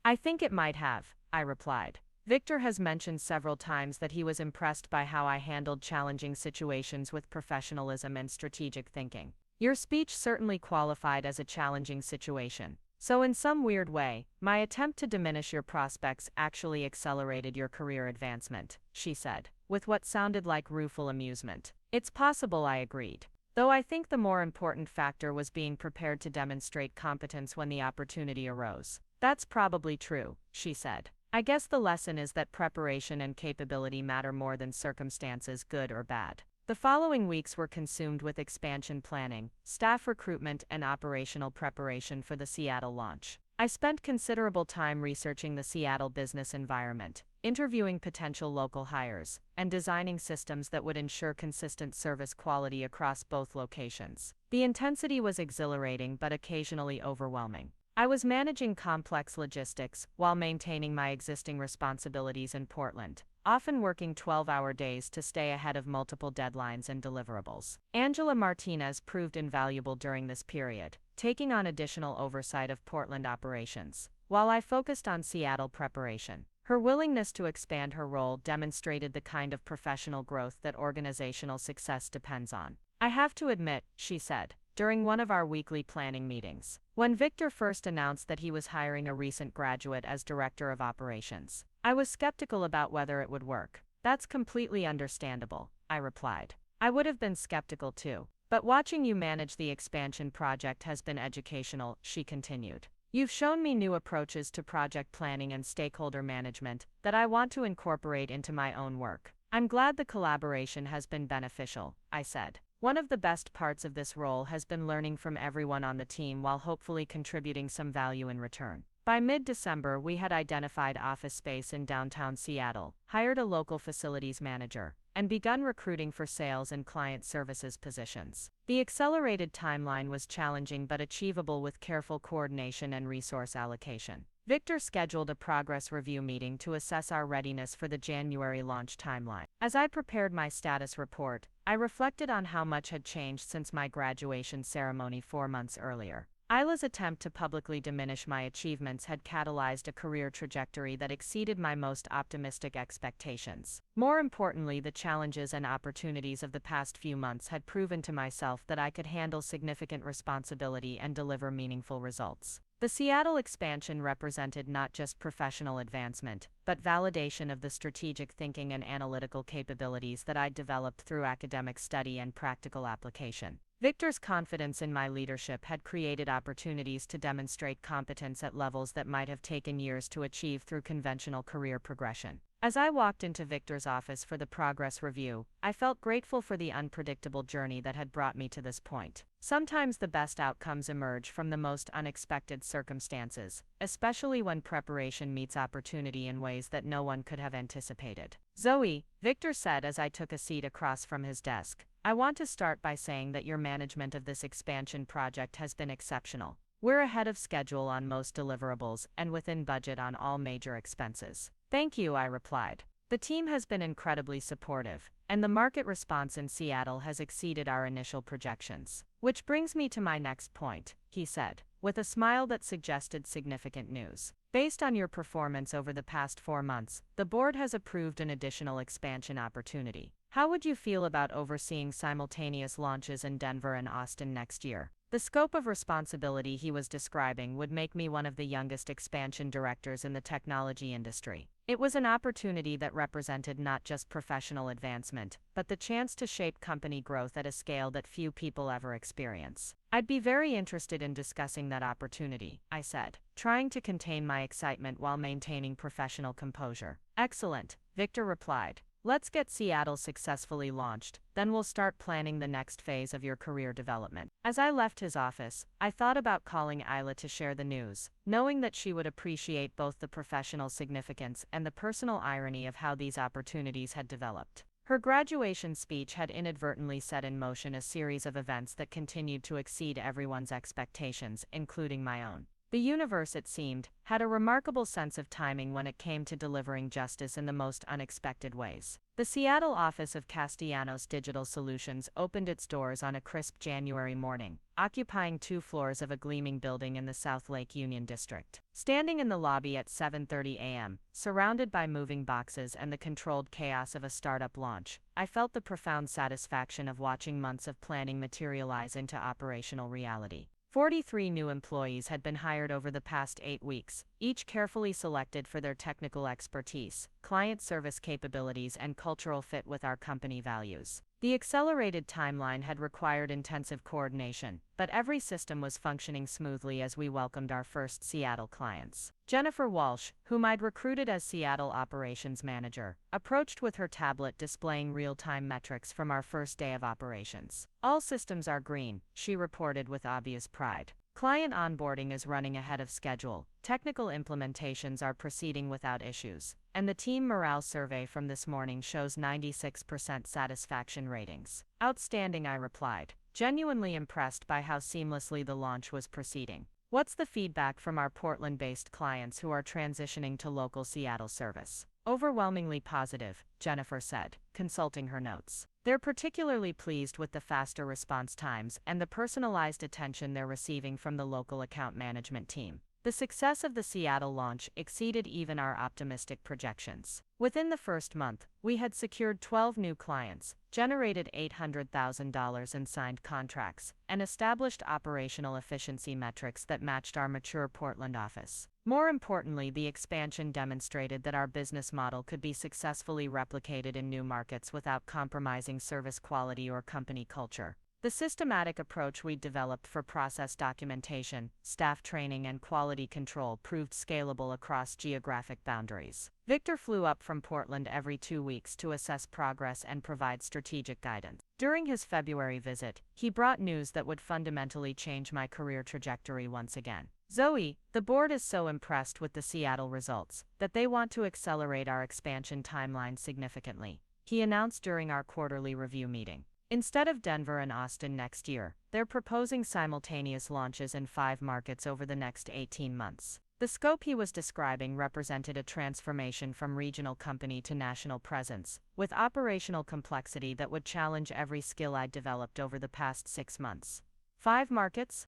"I think it might have," I replied. "Victor has mentioned several times that he was impressed by how I handled challenging situations with professionalism and strategic thinking. Your speech certainly qualified as a challenging situation. So in some weird way, my attempt to diminish your prospects actually accelerated your career advancement," she said, with what sounded like rueful amusement. "It's possible," I agreed. "Though I think the more important factor was being prepared to demonstrate competence when the opportunity arose." "That's probably true," she said. "I guess the lesson is that preparation and capability matter more than circumstances, good or bad." The following weeks were consumed with expansion planning, staff recruitment, and operational preparation for the Seattle launch. I spent considerable time researching the Seattle business environment, interviewing potential local hires, and designing systems that would ensure consistent service quality across both locations. The intensity was exhilarating but occasionally overwhelming. I was managing complex logistics while maintaining my existing responsibilities in Portland, often working 12-hour days to stay ahead of multiple deadlines and deliverables. Angela Martinez proved invaluable during this period, taking on additional oversight of Portland operations, while I focused on Seattle preparation. Her willingness to expand her role demonstrated the kind of professional growth that organizational success depends on. "I have to admit," she said, during one of our weekly planning meetings, when Victor first announced that he was hiring a recent graduate as director of operations, I was skeptical about whether it would work. "That's completely understandable," I replied. "I would have been skeptical too. But watching you manage the expansion project has been educational," she continued. You've shown me new approaches to project planning and stakeholder management that I want to incorporate into my own work. I'm glad the collaboration has been beneficial, I said. One of the best parts of this role has been learning from everyone on the team while hopefully contributing some value in return. By mid-December, we had identified office space in downtown Seattle, hired a local facilities manager, and begun recruiting for sales and client services positions. The accelerated timeline was challenging but achievable with careful coordination and resource allocation. Victor scheduled a progress review meeting to assess our readiness for the January launch timeline. As I prepared my status report, I reflected on how much had changed since my graduation ceremony 4 months earlier. Isla's attempt to publicly diminish my achievements had catalyzed a career trajectory that exceeded my most optimistic expectations. More importantly, the challenges and opportunities of the past few months had proven to myself that I could handle significant responsibility and deliver meaningful results. The Seattle expansion represented not just professional advancement, but validation of the strategic thinking and analytical capabilities that I'd developed through academic study and practical application. Victor's confidence in my leadership had created opportunities to demonstrate competence at levels that might have taken years to achieve through conventional career progression. As I walked into Victor's office for the progress review, I felt grateful for the unpredictable journey that had brought me to this point. Sometimes the best outcomes emerge from the most unexpected circumstances, especially when preparation meets opportunity in ways that no one could have anticipated. "Zoe," Victor said as I took a seat across from his desk, "I want to start by saying that your management of this expansion project has been exceptional. We're ahead of schedule on most deliverables and within budget on all major expenses." "Thank you," I replied. "The team has been incredibly supportive, and the market response in Seattle has exceeded our initial projections." "Which brings me to my next point," he said, with a smile that suggested significant news. "Based on your performance over the past 4 months, the board has approved an additional expansion opportunity. How would you feel about overseeing simultaneous launches in Denver and Austin next year?" The scope of responsibility he was describing would make me one of the youngest expansion directors in the technology industry. It was an opportunity that represented not just professional advancement, but the chance to shape company growth at a scale that few people ever experience. "I'd be very interested in discussing that opportunity," I said, trying to contain my excitement while maintaining professional composure. "Excellent," Victor replied. "Let's get Seattle successfully launched, then we'll start planning the next phase of your career development." As I left his office, I thought about calling Isla to share the news, knowing that she would appreciate both the professional significance and the personal irony of how these opportunities had developed. Her graduation speech had inadvertently set in motion a series of events that continued to exceed everyone's expectations, including my own. The universe, it seemed, had a remarkable sense of timing when it came to delivering justice in the most unexpected ways. The Seattle office of Castellanos Digital Solutions opened its doors on a crisp January morning, occupying 2 floors of a gleaming building in the South Lake Union District. Standing in the lobby at 7:30 a.m., surrounded by moving boxes and the controlled chaos of a startup launch, I felt the profound satisfaction of watching months of planning materialize into operational reality. 43 new employees had been hired over the past 8 weeks, each carefully selected for their technical expertise, client service capabilities, and cultural fit with our company values. The accelerated timeline had required intensive coordination, but every system was functioning smoothly as we welcomed our first Seattle clients. Jennifer Walsh, whom I'd recruited as Seattle Operations Manager, approached with her tablet displaying real-time metrics from our first day of operations. "All systems are green," she reported with obvious pride. "Client onboarding is running ahead of schedule, technical implementations are proceeding without issues, and the team morale survey from this morning shows 96% satisfaction ratings." "Outstanding," I replied, genuinely impressed by how seamlessly the launch was proceeding. "What's the feedback from our Portland-based clients who are transitioning to local Seattle service?" "Overwhelmingly positive," Jennifer said, consulting her notes. "They're particularly pleased with the faster response times and the personalized attention they're receiving from the local account management team." The success of the Seattle launch exceeded even our optimistic projections. Within the first month, we had secured 12 new clients, generated $800,000 in signed contracts, and established operational efficiency metrics that matched our mature Portland office. More importantly, the expansion demonstrated that our business model could be successfully replicated in new markets without compromising service quality or company culture. The The systematic approach we developed for process documentation, staff training, and quality control proved scalable across geographic boundaries. Victor flew up from Portland every 2 weeks to assess progress and provide strategic guidance. During his February visit, he brought news that would fundamentally change my career trajectory once again. Zoe, the board is so impressed with the Seattle results that they want to accelerate our expansion timeline significantly, he announced during our quarterly review meeting. Instead of Denver and Austin next year, they're proposing simultaneous launches in 5 markets over the next 18 months. The scope he was describing represented a transformation from regional company to national presence, with operational complexity that would challenge every skill I'd developed over the past 6 months. 5 markets?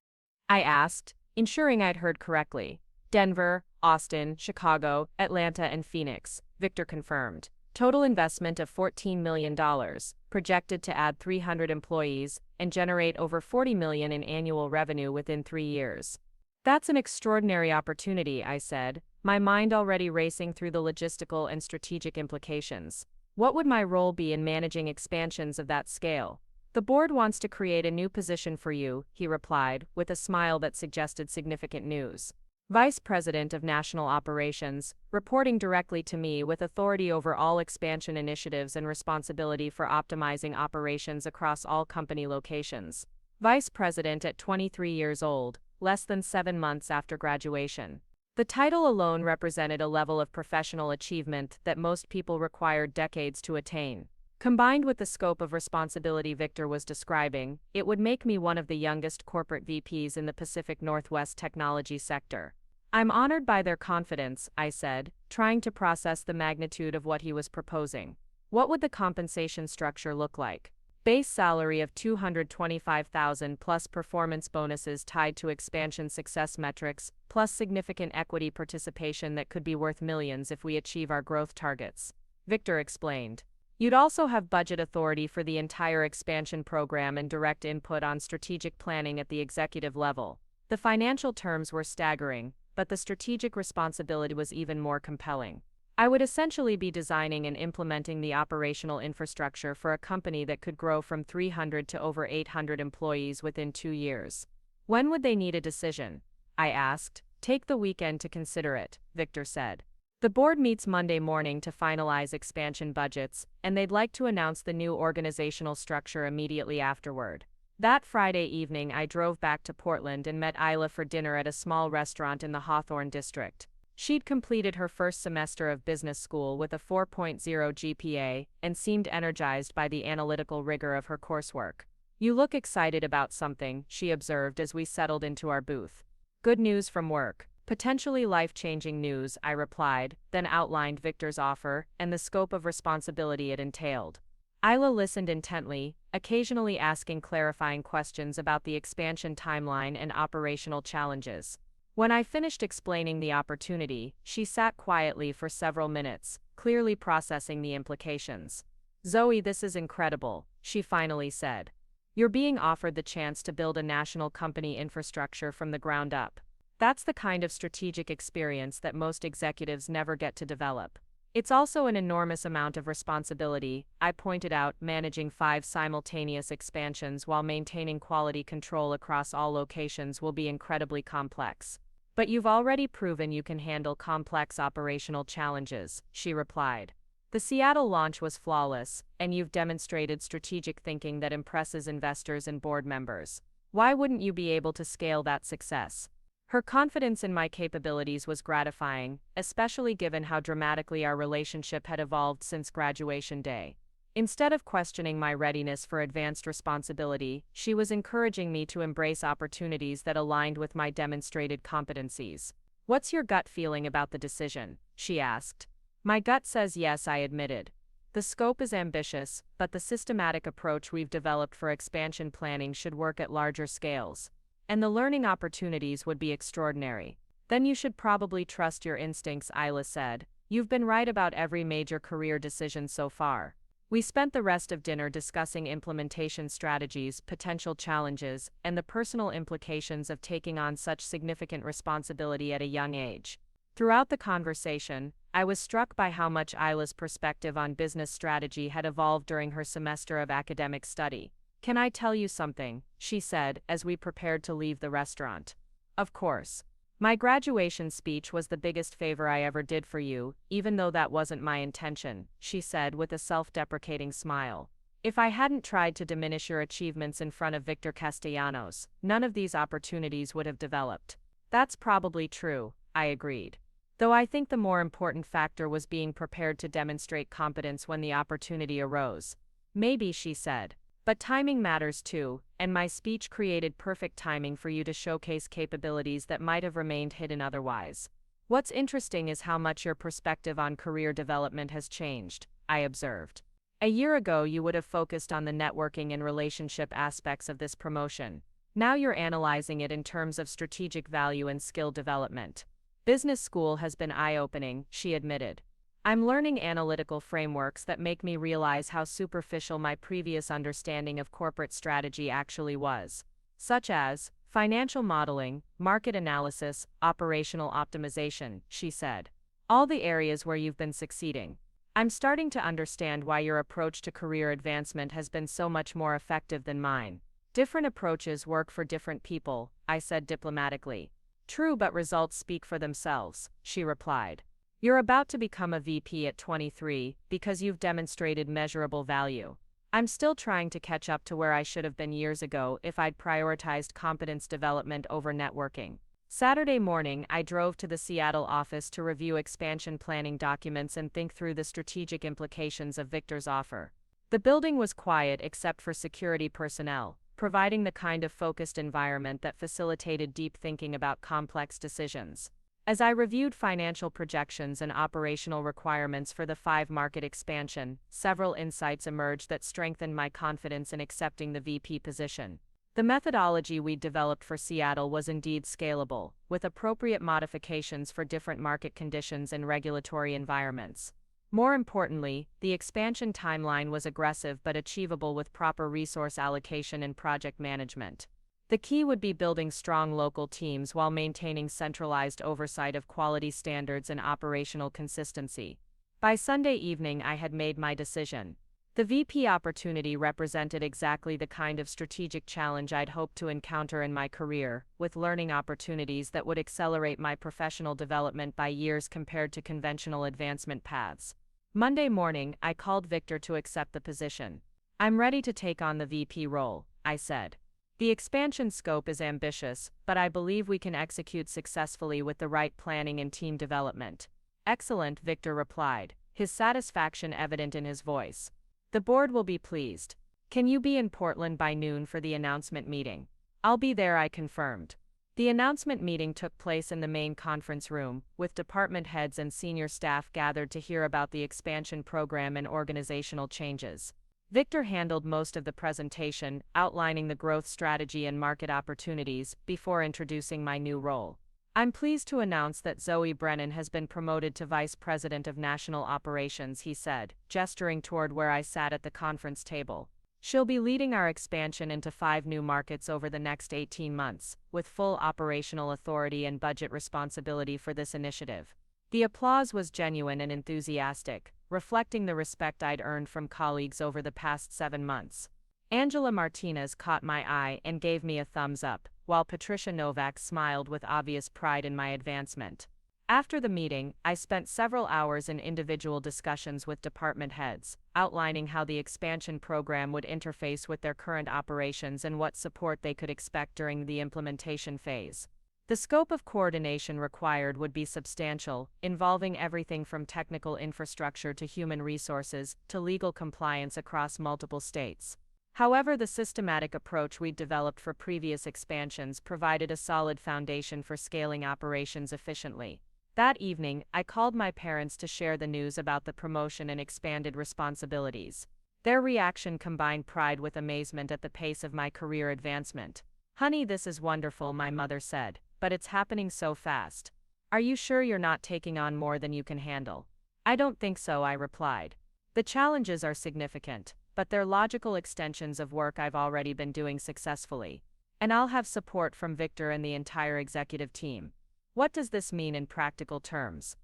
I asked, ensuring I'd heard correctly. Denver, Austin, Chicago, Atlanta, and Phoenix, Victor confirmed. Total investment of $14 million, projected to add 300 employees and generate over $40 million in annual revenue within 3 years. That's an extraordinary opportunity, I said, my mind already racing through the logistical and strategic implications. What would my role be in managing expansions of that scale? The board wants to create a new position for you, he replied, with a smile that suggested significant news. Vice President of National Operations, reporting directly to me with authority over all expansion initiatives and responsibility for optimizing operations across all company locations. Vice President at 23 years old, less than 7 months after graduation. The title alone represented a level of professional achievement that most people required decades to attain. Combined with the scope of responsibility Victor was describing, it would make me one of the youngest corporate VPs in the Pacific Northwest technology sector. I'm honored by their confidence, I said, trying to process the magnitude of what he was proposing. What would the compensation structure look like? Base salary of $225,000 plus performance bonuses tied to expansion success metrics, plus significant equity participation that could be worth millions if we achieve our growth targets. Victor explained. You'd also have budget authority for the entire expansion program and direct input on strategic planning at the executive level. The financial terms were staggering, but the strategic responsibility was even more compelling. I would essentially be designing and implementing the operational infrastructure for a company that could grow from 300 to over 800 employees within 2 years. When would they need a decision? I asked. Take the weekend to consider it, Victor said. The board meets Monday morning to finalize expansion budgets, and they'd like to announce the new organizational structure immediately afterward. That Friday evening I drove back to Portland and met Isla for dinner at a small restaurant in the Hawthorne district. She'd completed her first semester of business school with a 4.0 GPA and seemed energized by the analytical rigor of her coursework. You look excited about something, she observed as we settled into our booth. Good news from work. Potentially life-changing news, I replied, then outlined Victor's offer and the scope of responsibility it entailed. Isla listened intently, occasionally asking clarifying questions about the expansion timeline and operational challenges. When I finished explaining the opportunity, she sat quietly for several minutes, clearly processing the implications. Zoe, this is incredible, she finally said. You're being offered the chance to build a national company infrastructure from the ground up. That's the kind of strategic experience that most executives never get to develop. It's also an enormous amount of responsibility, I pointed out, managing 5 simultaneous expansions while maintaining quality control across all locations will be incredibly complex. But you've already proven you can handle complex operational challenges, she replied. The Seattle launch was flawless, and you've demonstrated strategic thinking that impresses investors and board members. Why wouldn't you be able to scale that success? Her confidence in my capabilities was gratifying, especially given how dramatically our relationship had evolved since graduation day. Instead of questioning my readiness for advanced responsibility, she was encouraging me to embrace opportunities that aligned with my demonstrated competencies. What's your gut feeling about the decision? She asked. My gut says yes, I admitted. The scope is ambitious, but the systematic approach we've developed for expansion planning should work at larger scales. And the learning opportunities would be extraordinary. Then you should probably trust your instincts, Isla said. You've been right about every major career decision so far. We spent the rest of dinner discussing implementation strategies, potential challenges, and the personal implications of taking on such significant responsibility at a young age. Throughout the conversation, I was struck by how much Isla's perspective on business strategy had evolved during her semester of academic study. Can I tell you something? She said as we prepared to leave the restaurant. Of course. My graduation speech was the biggest favor I ever did for you, even though that wasn't my intention, she said with a self-deprecating smile. If I hadn't tried to diminish your achievements in front of Victor Castellanos, none of these opportunities would have developed. That's probably true, I agreed. Though I think the more important factor was being prepared to demonstrate competence when the opportunity arose. Maybe, she said. But timing matters too, and my speech created perfect timing for you to showcase capabilities that might have remained hidden otherwise. What's interesting is how much your perspective on career development has changed, I observed. A year ago you would have focused on the networking and relationship aspects of this promotion. Now you're analyzing it in terms of strategic value and skill development. Business school has been eye-opening, she admitted. I'm learning analytical frameworks that make me realize how superficial my previous understanding of corporate strategy actually was. Such as financial modeling, market analysis, operational optimization, she said. All the areas where you've been succeeding. I'm starting to understand why your approach to career advancement has been so much more effective than mine. Different approaches work for different people, I said diplomatically. True, but results speak for themselves, she replied. You're about to become a VP at 23 because you've demonstrated measurable value. I'm still trying to catch up to where I should have been years ago if I'd prioritized competence development over networking. Saturday morning, I drove to the Seattle office to review expansion planning documents and think through the strategic implications of Victor's offer. The building was quiet except for security personnel, providing the kind of focused environment that facilitated deep thinking about complex decisions. As I reviewed financial projections and operational requirements for the 5-market expansion, several insights emerged that strengthened my confidence in accepting the VP position. The methodology we'd developed for Seattle was indeed scalable, with appropriate modifications for different market conditions and regulatory environments. More importantly, the expansion timeline was aggressive but achievable with proper resource allocation and project management. The key would be building strong local teams while maintaining centralized oversight of quality standards and operational consistency. By Sunday evening, I had made my decision. The VP opportunity represented exactly the kind of strategic challenge I'd hoped to encounter in my career, with learning opportunities that would accelerate my professional development by years compared to conventional advancement paths. Monday morning, I called Victor to accept the position. I'm ready to take on the VP role, I said. The expansion scope is ambitious, but I believe we can execute successfully with the right planning and team development. Excellent, Victor replied, his satisfaction evident in his voice. The board will be pleased. Can you be in Portland by noon for the announcement meeting? I'll be there, I confirmed. The announcement meeting took place in the main conference room, with department heads and senior staff gathered to hear about the expansion program and organizational changes. Victor handled most of the presentation, outlining the growth strategy and market opportunities, before introducing my new role. I'm pleased to announce that Zoe Brennan has been promoted to Vice President of National Operations, he said, gesturing toward where I sat at the conference table. She'll be leading our expansion into 5 new markets over the next 18 months, with full operational authority and budget responsibility for this initiative. The applause was genuine and enthusiastic, reflecting the respect I'd earned from colleagues over the past 7 months. Angela Martinez caught my eye and gave me a thumbs up, while Patricia Novak smiled with obvious pride in my advancement. After the meeting, I spent several hours in individual discussions with department heads, outlining how the expansion program would interface with their current operations and what support they could expect during the implementation phase. The scope of coordination required would be substantial, involving everything from technical infrastructure to human resources to legal compliance across multiple states. However, the systematic approach we'd developed for previous expansions provided a solid foundation for scaling operations efficiently. That evening, I called my parents to share the news about the promotion and expanded responsibilities. Their reaction combined pride with amazement at the pace of my career advancement. "Honey, this is wonderful," my mother said, "but it's happening so fast. Are you sure you're not taking on more than you can handle?" "I don't think so," I replied. "The challenges are significant, but they're logical extensions of work I've already been doing successfully. And I'll have support from Victor and the entire executive team." "What does this mean in practical terms?"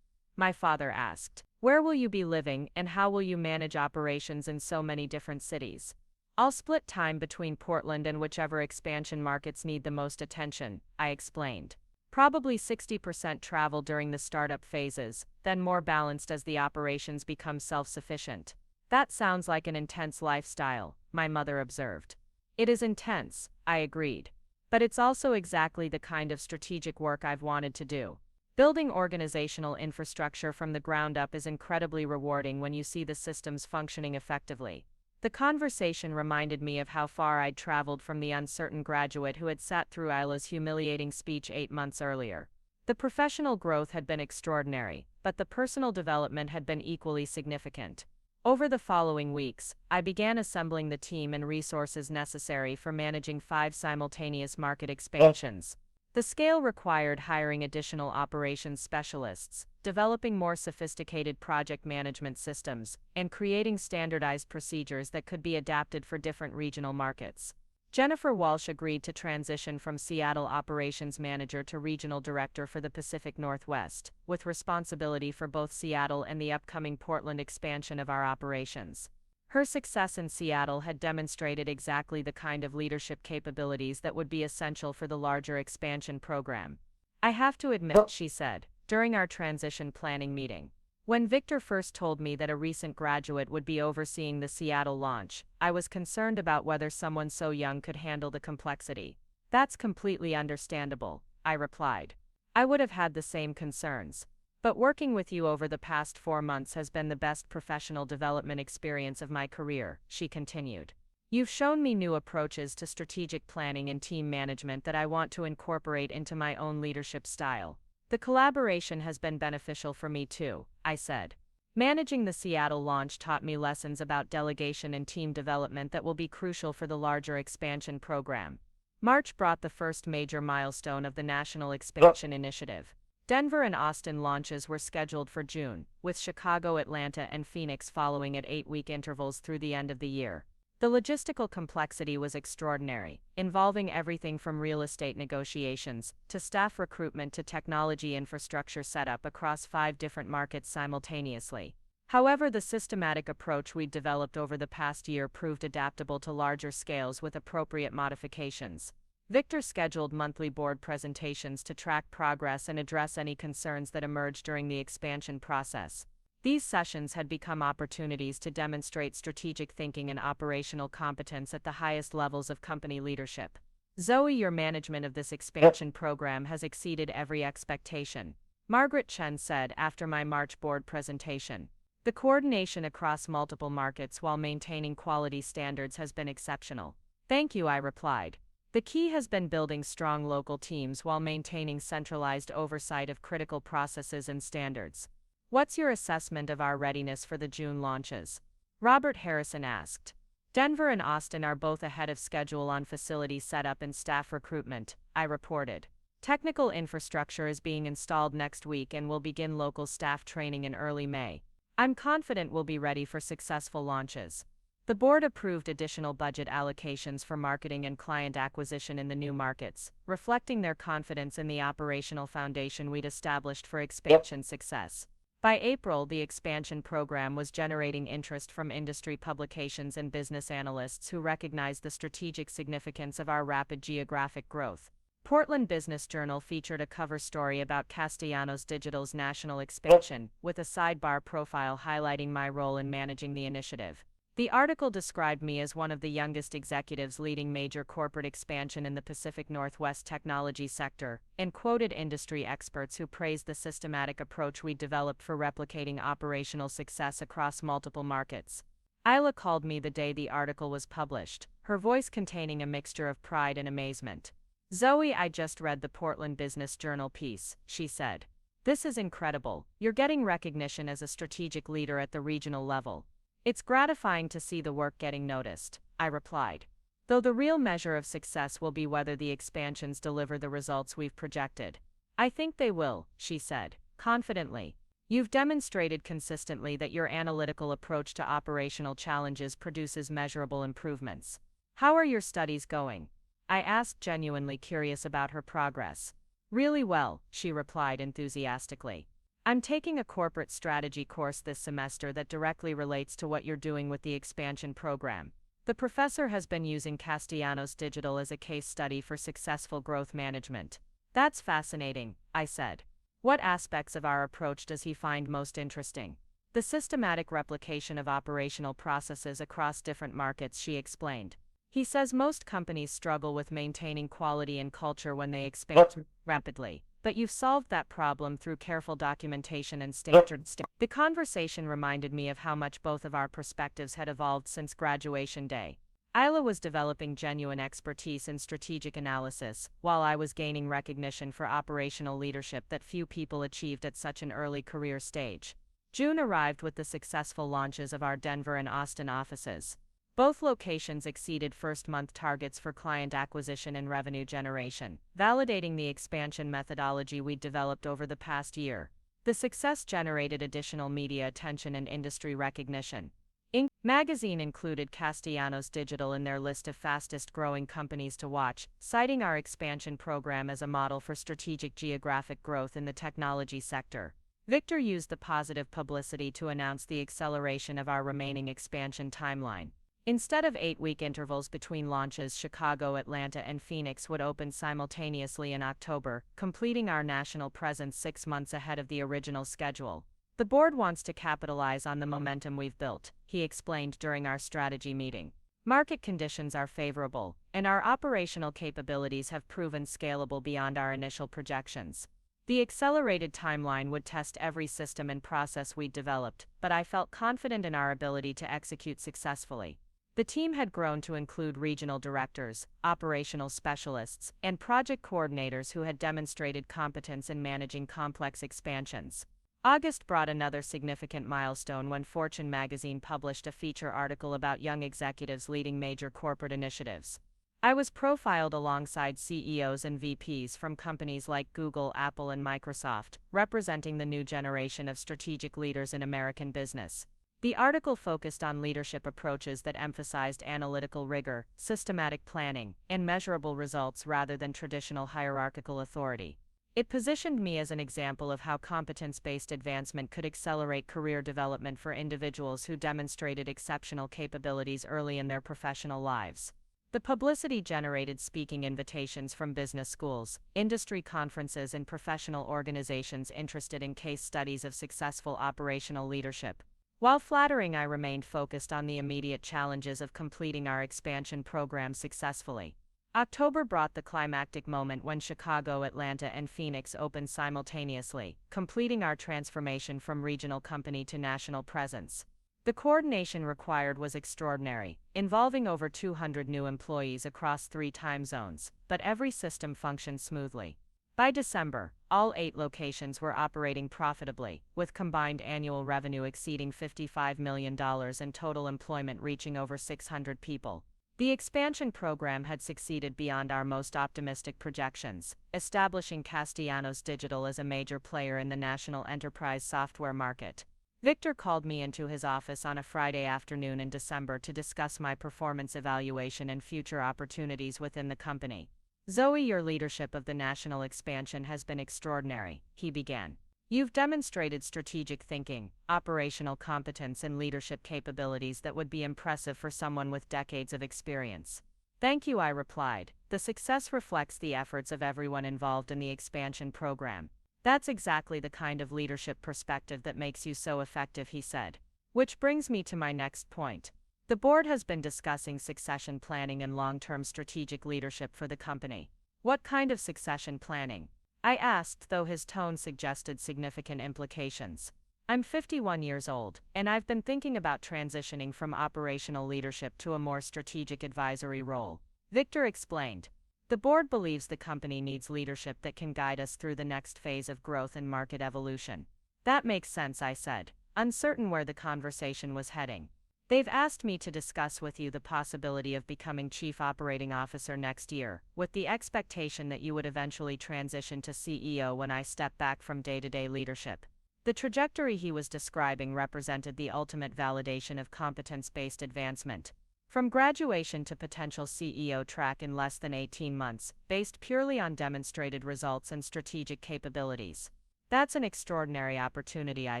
my father asked. "Where will you be living and how will you manage operations in so many different cities?" I'll split time between Portland and whichever expansion markets need the most attention, I explained. Probably 60% travel during the startup phases, then more balanced as the operations become self-sufficient. That sounds like an intense lifestyle, my mother observed. It is intense, I agreed. But it's also exactly the kind of strategic work I've wanted to do. Building organizational infrastructure from the ground up is incredibly rewarding when you see the systems functioning effectively. The conversation reminded me of how far I'd traveled from the uncertain graduate who had sat through Isla's humiliating speech 8 months earlier. The professional growth had been extraordinary, but the personal development had been equally significant. Over the following weeks, I began assembling the team and resources necessary for managing 5 simultaneous market expansions. The scale required hiring additional operations specialists, developing more sophisticated project management systems, and creating standardized procedures that could be adapted for different regional markets. Jennifer Walsh agreed to transition from Seattle operations manager to regional director for the Pacific Northwest, with responsibility for both Seattle and the upcoming Portland expansion of our operations. Her success in Seattle had demonstrated exactly the kind of leadership capabilities that would be essential for the larger expansion program. I have to admit, she said, during our transition planning meeting. When Victor first told me that a recent graduate would be overseeing the Seattle launch, I was concerned about whether someone so young could handle the complexity. That's completely understandable, I replied. I would have had the same concerns. But working with you over the past 4 months has been the best professional development experience of my career, she continued. You've shown me new approaches to strategic planning and team management that I want to incorporate into my own leadership style. The collaboration has been beneficial for me too, I said. Managing the Seattle launch taught me lessons about delegation and team development that will be crucial for the larger expansion program. March brought the first major milestone of the National Expansion Initiative. Denver and Austin launches were scheduled for June, with Chicago, Atlanta, and Phoenix following at 8-week intervals through the end of the year. The logistical complexity was extraordinary, involving everything from real estate negotiations, to staff recruitment to technology infrastructure setup across 5 different markets simultaneously. However, the systematic approach we'd developed over the past year proved adaptable to larger scales with appropriate modifications. Victor scheduled monthly board presentations to track progress and address any concerns that emerged during the expansion process. These sessions had become opportunities to demonstrate strategic thinking and operational competence at the highest levels of company leadership. Zoe, your management of this expansion program has exceeded every expectation, Margaret Chen said after my March board presentation. The coordination across multiple markets while maintaining quality standards has been exceptional. Thank you, I replied. The key has been building strong local teams while maintaining centralized oversight of critical processes and standards. What's your assessment of our readiness for the June launches? Robert Harrison asked. Denver and Austin are both ahead of schedule on facility setup and staff recruitment, I reported. Technical infrastructure is being installed next week and will begin local staff training in early May. I'm confident we'll be ready for successful launches. The board approved additional budget allocations for marketing and client acquisition in the new markets, reflecting their confidence in the operational foundation we'd established for expansion success. By April, the expansion program was generating interest from industry publications and business analysts who recognized the strategic significance of our rapid geographic growth. Portland Business Journal featured a cover story about Castellanos Digital's national expansion, with a sidebar profile highlighting my role in managing the initiative. The article described me as one of the youngest executives leading major corporate expansion in the Pacific Northwest technology sector, and quoted industry experts who praised the systematic approach we developed for replicating operational success across multiple markets. Isla called me the day the article was published, her voice containing a mixture of pride and amazement. Zoe, I just read the Portland Business Journal piece, she said. This is incredible. You're getting recognition as a strategic leader at the regional level. It's gratifying to see the work getting noticed, I replied. Though the real measure of success will be whether the expansions deliver the results we've projected. I think they will, she said, confidently. You've demonstrated consistently that your analytical approach to operational challenges produces measurable improvements. How are your studies going? I asked, genuinely curious about her progress. Really well, she replied enthusiastically. I'm taking a corporate strategy course this semester that directly relates to what you're doing with the expansion program. The professor has been using Castellanos Digital as a case study for successful growth management. That's fascinating, I said. What aspects of our approach does he find most interesting? The systematic replication of operational processes across different markets, she explained. He says most companies struggle with maintaining quality and culture when they expand rapidly, but you've solved that problem through careful documentation and standards. The conversation reminded me of how much both of our perspectives had evolved since graduation day. Isla was developing genuine expertise in strategic analysis, while I was gaining recognition for operational leadership that few people achieved at such an early career stage. June arrived with the successful launches of our Denver and Austin offices. Both locations exceeded first-month targets for client acquisition and revenue generation, validating the expansion methodology we'd developed over the past year. The success generated additional media attention and industry recognition. Inc. magazine included Castellanos Digital in their list of fastest-growing companies to watch, citing our expansion program as a model for strategic geographic growth in the technology sector. Victor used the positive publicity to announce the acceleration of our remaining expansion timeline. Instead of 8-week intervals between launches, Chicago, Atlanta, and Phoenix would open simultaneously in October, completing our national presence 6 months ahead of the original schedule. The board wants to capitalize on the momentum we've built, he explained during our strategy meeting. Market conditions are favorable, and our operational capabilities have proven scalable beyond our initial projections. The accelerated timeline would test every system and process we'd developed, but I felt confident in our ability to execute successfully. The team had grown to include regional directors, operational specialists, and project coordinators who had demonstrated competence in managing complex expansions. August brought another significant milestone when Fortune magazine published a feature article about young executives leading major corporate initiatives. I was profiled alongside CEOs and VPs from companies like Google, Apple, and Microsoft, representing the new generation of strategic leaders in American business. The article focused on leadership approaches that emphasized analytical rigor, systematic planning, and measurable results rather than traditional hierarchical authority. It positioned me as an example of how competence-based advancement could accelerate career development for individuals who demonstrated exceptional capabilities early in their professional lives. The publicity generated speaking invitations from business schools, industry conferences, and professional organizations interested in case studies of successful operational leadership. While flattering, I remained focused on the immediate challenges of completing our expansion program successfully. October brought the climactic moment when Chicago, Atlanta, and Phoenix opened simultaneously, completing our transformation from regional company to national presence. The coordination required was extraordinary, involving over 200 new employees across 3 time zones, but every system functioned smoothly. By December, all 8 locations were operating profitably, with combined annual revenue exceeding $55 million and total employment reaching over 600 people. The expansion program had succeeded beyond our most optimistic projections, establishing Castellanos Digital as a major player in the national enterprise software market. Victor called me into his office on a Friday afternoon in December to discuss my performance evaluation and future opportunities within the company. "Zoe, your leadership of the national expansion has been extraordinary," he began. "You've demonstrated strategic thinking, operational competence, and leadership capabilities that would be impressive for someone with decades of experience." "Thank you," I replied. "The success reflects the efforts of everyone involved in the expansion program." "That's exactly the kind of leadership perspective that makes you so effective," he said. Which brings me to my next point. The board has been discussing succession planning and long-term strategic leadership for the company. "What kind of succession planning?" I asked, though his tone suggested significant implications. "I'm 51 years old, and I've been thinking about transitioning from operational leadership to a more strategic advisory role," Victor explained. "The board believes the company needs leadership that can guide us through the next phase of growth and market evolution." "That makes sense," I said, uncertain where the conversation was heading. "They've asked me to discuss with you the possibility of becoming Chief Operating Officer next year, with the expectation that you would eventually transition to CEO when I step back from day-to-day leadership." The trajectory he was describing represented the ultimate validation of competence-based advancement. From graduation to potential CEO track in less than 18 months, based purely on demonstrated results and strategic capabilities. "That's an extraordinary opportunity," I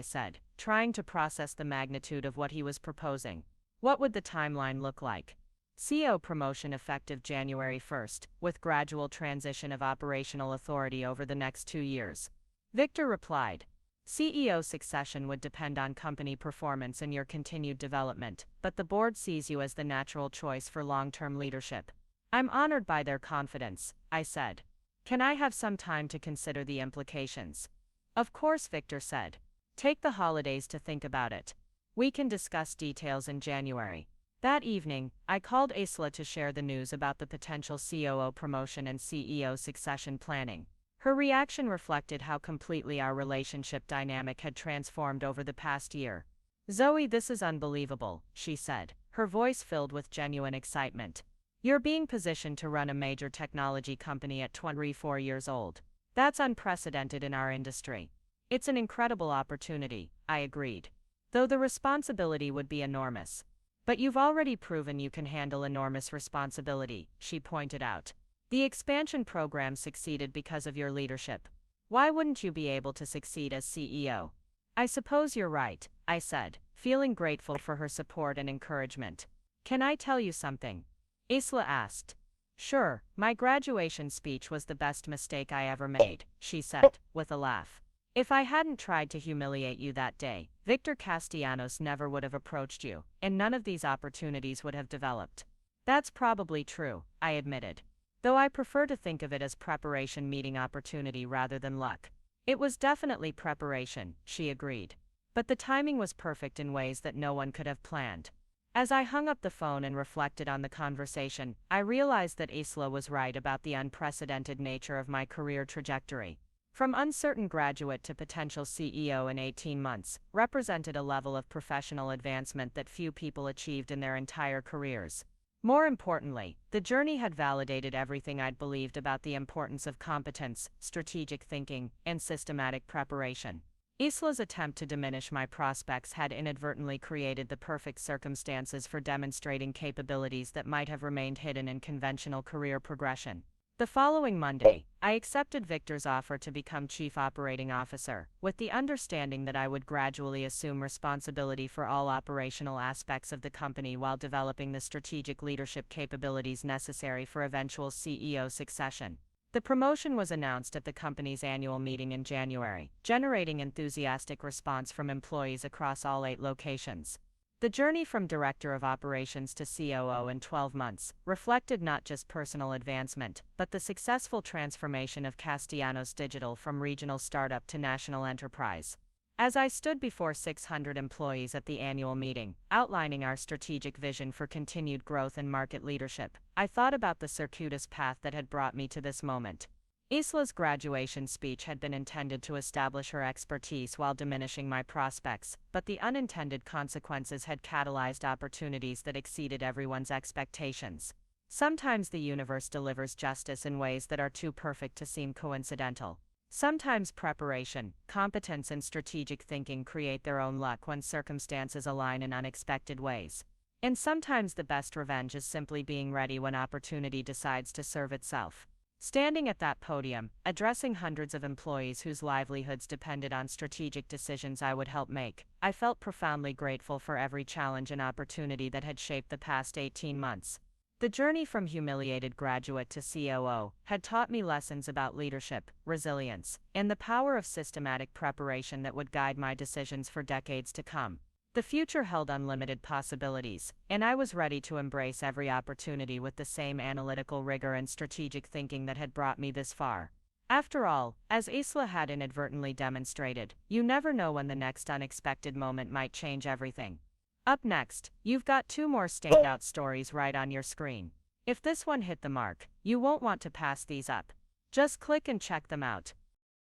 said, trying to process the magnitude of what he was proposing. "What would the timeline look like?" CEO promotion effective January 1st, with gradual transition of operational authority over the next 2 years. Victor replied. CEO succession would depend on company performance and your continued development, but the board sees you as the natural choice for long-term leadership. I'm honored by their confidence, I said. Can I have some time to consider the implications? Of course, Victor said. Take the holidays to think about it. We can discuss details in January. That evening, I called Isla to share the news about the potential COO promotion and CEO succession planning. Her reaction reflected how completely our relationship dynamic had transformed over the past year. "Zoe, this is unbelievable," she said, her voice filled with genuine excitement. "You're being positioned to run a major technology company at 24 years old. That's unprecedented in our industry." "It's an incredible opportunity," I agreed. "Though the responsibility would be enormous." "But you've already proven you can handle enormous responsibility," she pointed out. "The expansion program succeeded because of your leadership. Why wouldn't you be able to succeed as CEO?" "I suppose you're right," I said, feeling grateful for her support and encouragement. "Can I tell you something?" Isla asked. "Sure, my graduation speech was the best mistake I ever made," she said, with a laugh. "If I hadn't tried to humiliate you that day, Victor Castellanos never would have approached you, and none of these opportunities would have developed." "That's probably true," I admitted. "Though I prefer to think of it as preparation meeting opportunity rather than luck." "It was definitely preparation," she agreed. "But the timing was perfect in ways that no one could have planned." As I hung up the phone and reflected on the conversation, I realized that Isla was right about the unprecedented nature of my career trajectory. From uncertain graduate to potential CEO in 18 months, represented a level of professional advancement that few people achieved in their entire careers. More importantly, the journey had validated everything I'd believed about the importance of competence, strategic thinking, and systematic preparation. Isla's attempt to diminish my prospects had inadvertently created the perfect circumstances for demonstrating capabilities that might have remained hidden in conventional career progression. The following Monday, I accepted Victor's offer to become Chief Operating Officer, with the understanding that I would gradually assume responsibility for all operational aspects of the company while developing the strategic leadership capabilities necessary for eventual CEO succession. The promotion was announced at the company's annual meeting in January, generating enthusiastic response from employees across all 8 locations. The journey from Director of Operations to COO in 12 months reflected not just personal advancement, but the successful transformation of Castellanos Digital from regional startup to national enterprise. As I stood before 600 employees at the annual meeting, outlining our strategic vision for continued growth and market leadership, I thought about the circuitous path that had brought me to this moment. Isla's graduation speech had been intended to establish her expertise while diminishing my prospects, but the unintended consequences had catalyzed opportunities that exceeded everyone's expectations. Sometimes the universe delivers justice in ways that are too perfect to seem coincidental. Sometimes preparation, competence, and strategic thinking create their own luck when circumstances align in unexpected ways. And sometimes the best revenge is simply being ready when opportunity decides to serve itself. Standing at that podium, addressing hundreds of employees whose livelihoods depended on strategic decisions I would help make, I felt profoundly grateful for every challenge and opportunity that had shaped the past 18 months. The journey from humiliated graduate to COO had taught me lessons about leadership, resilience, and the power of systematic preparation that would guide my decisions for decades to come. The future held unlimited possibilities, and I was ready to embrace every opportunity with the same analytical rigor and strategic thinking that had brought me this far. After all, as Isla had inadvertently demonstrated, you never know when the next unexpected moment might change everything. Up next, you've got 2 more standout stories right on your screen. If this one hit the mark, you won't want to pass these up. Just click and check them out.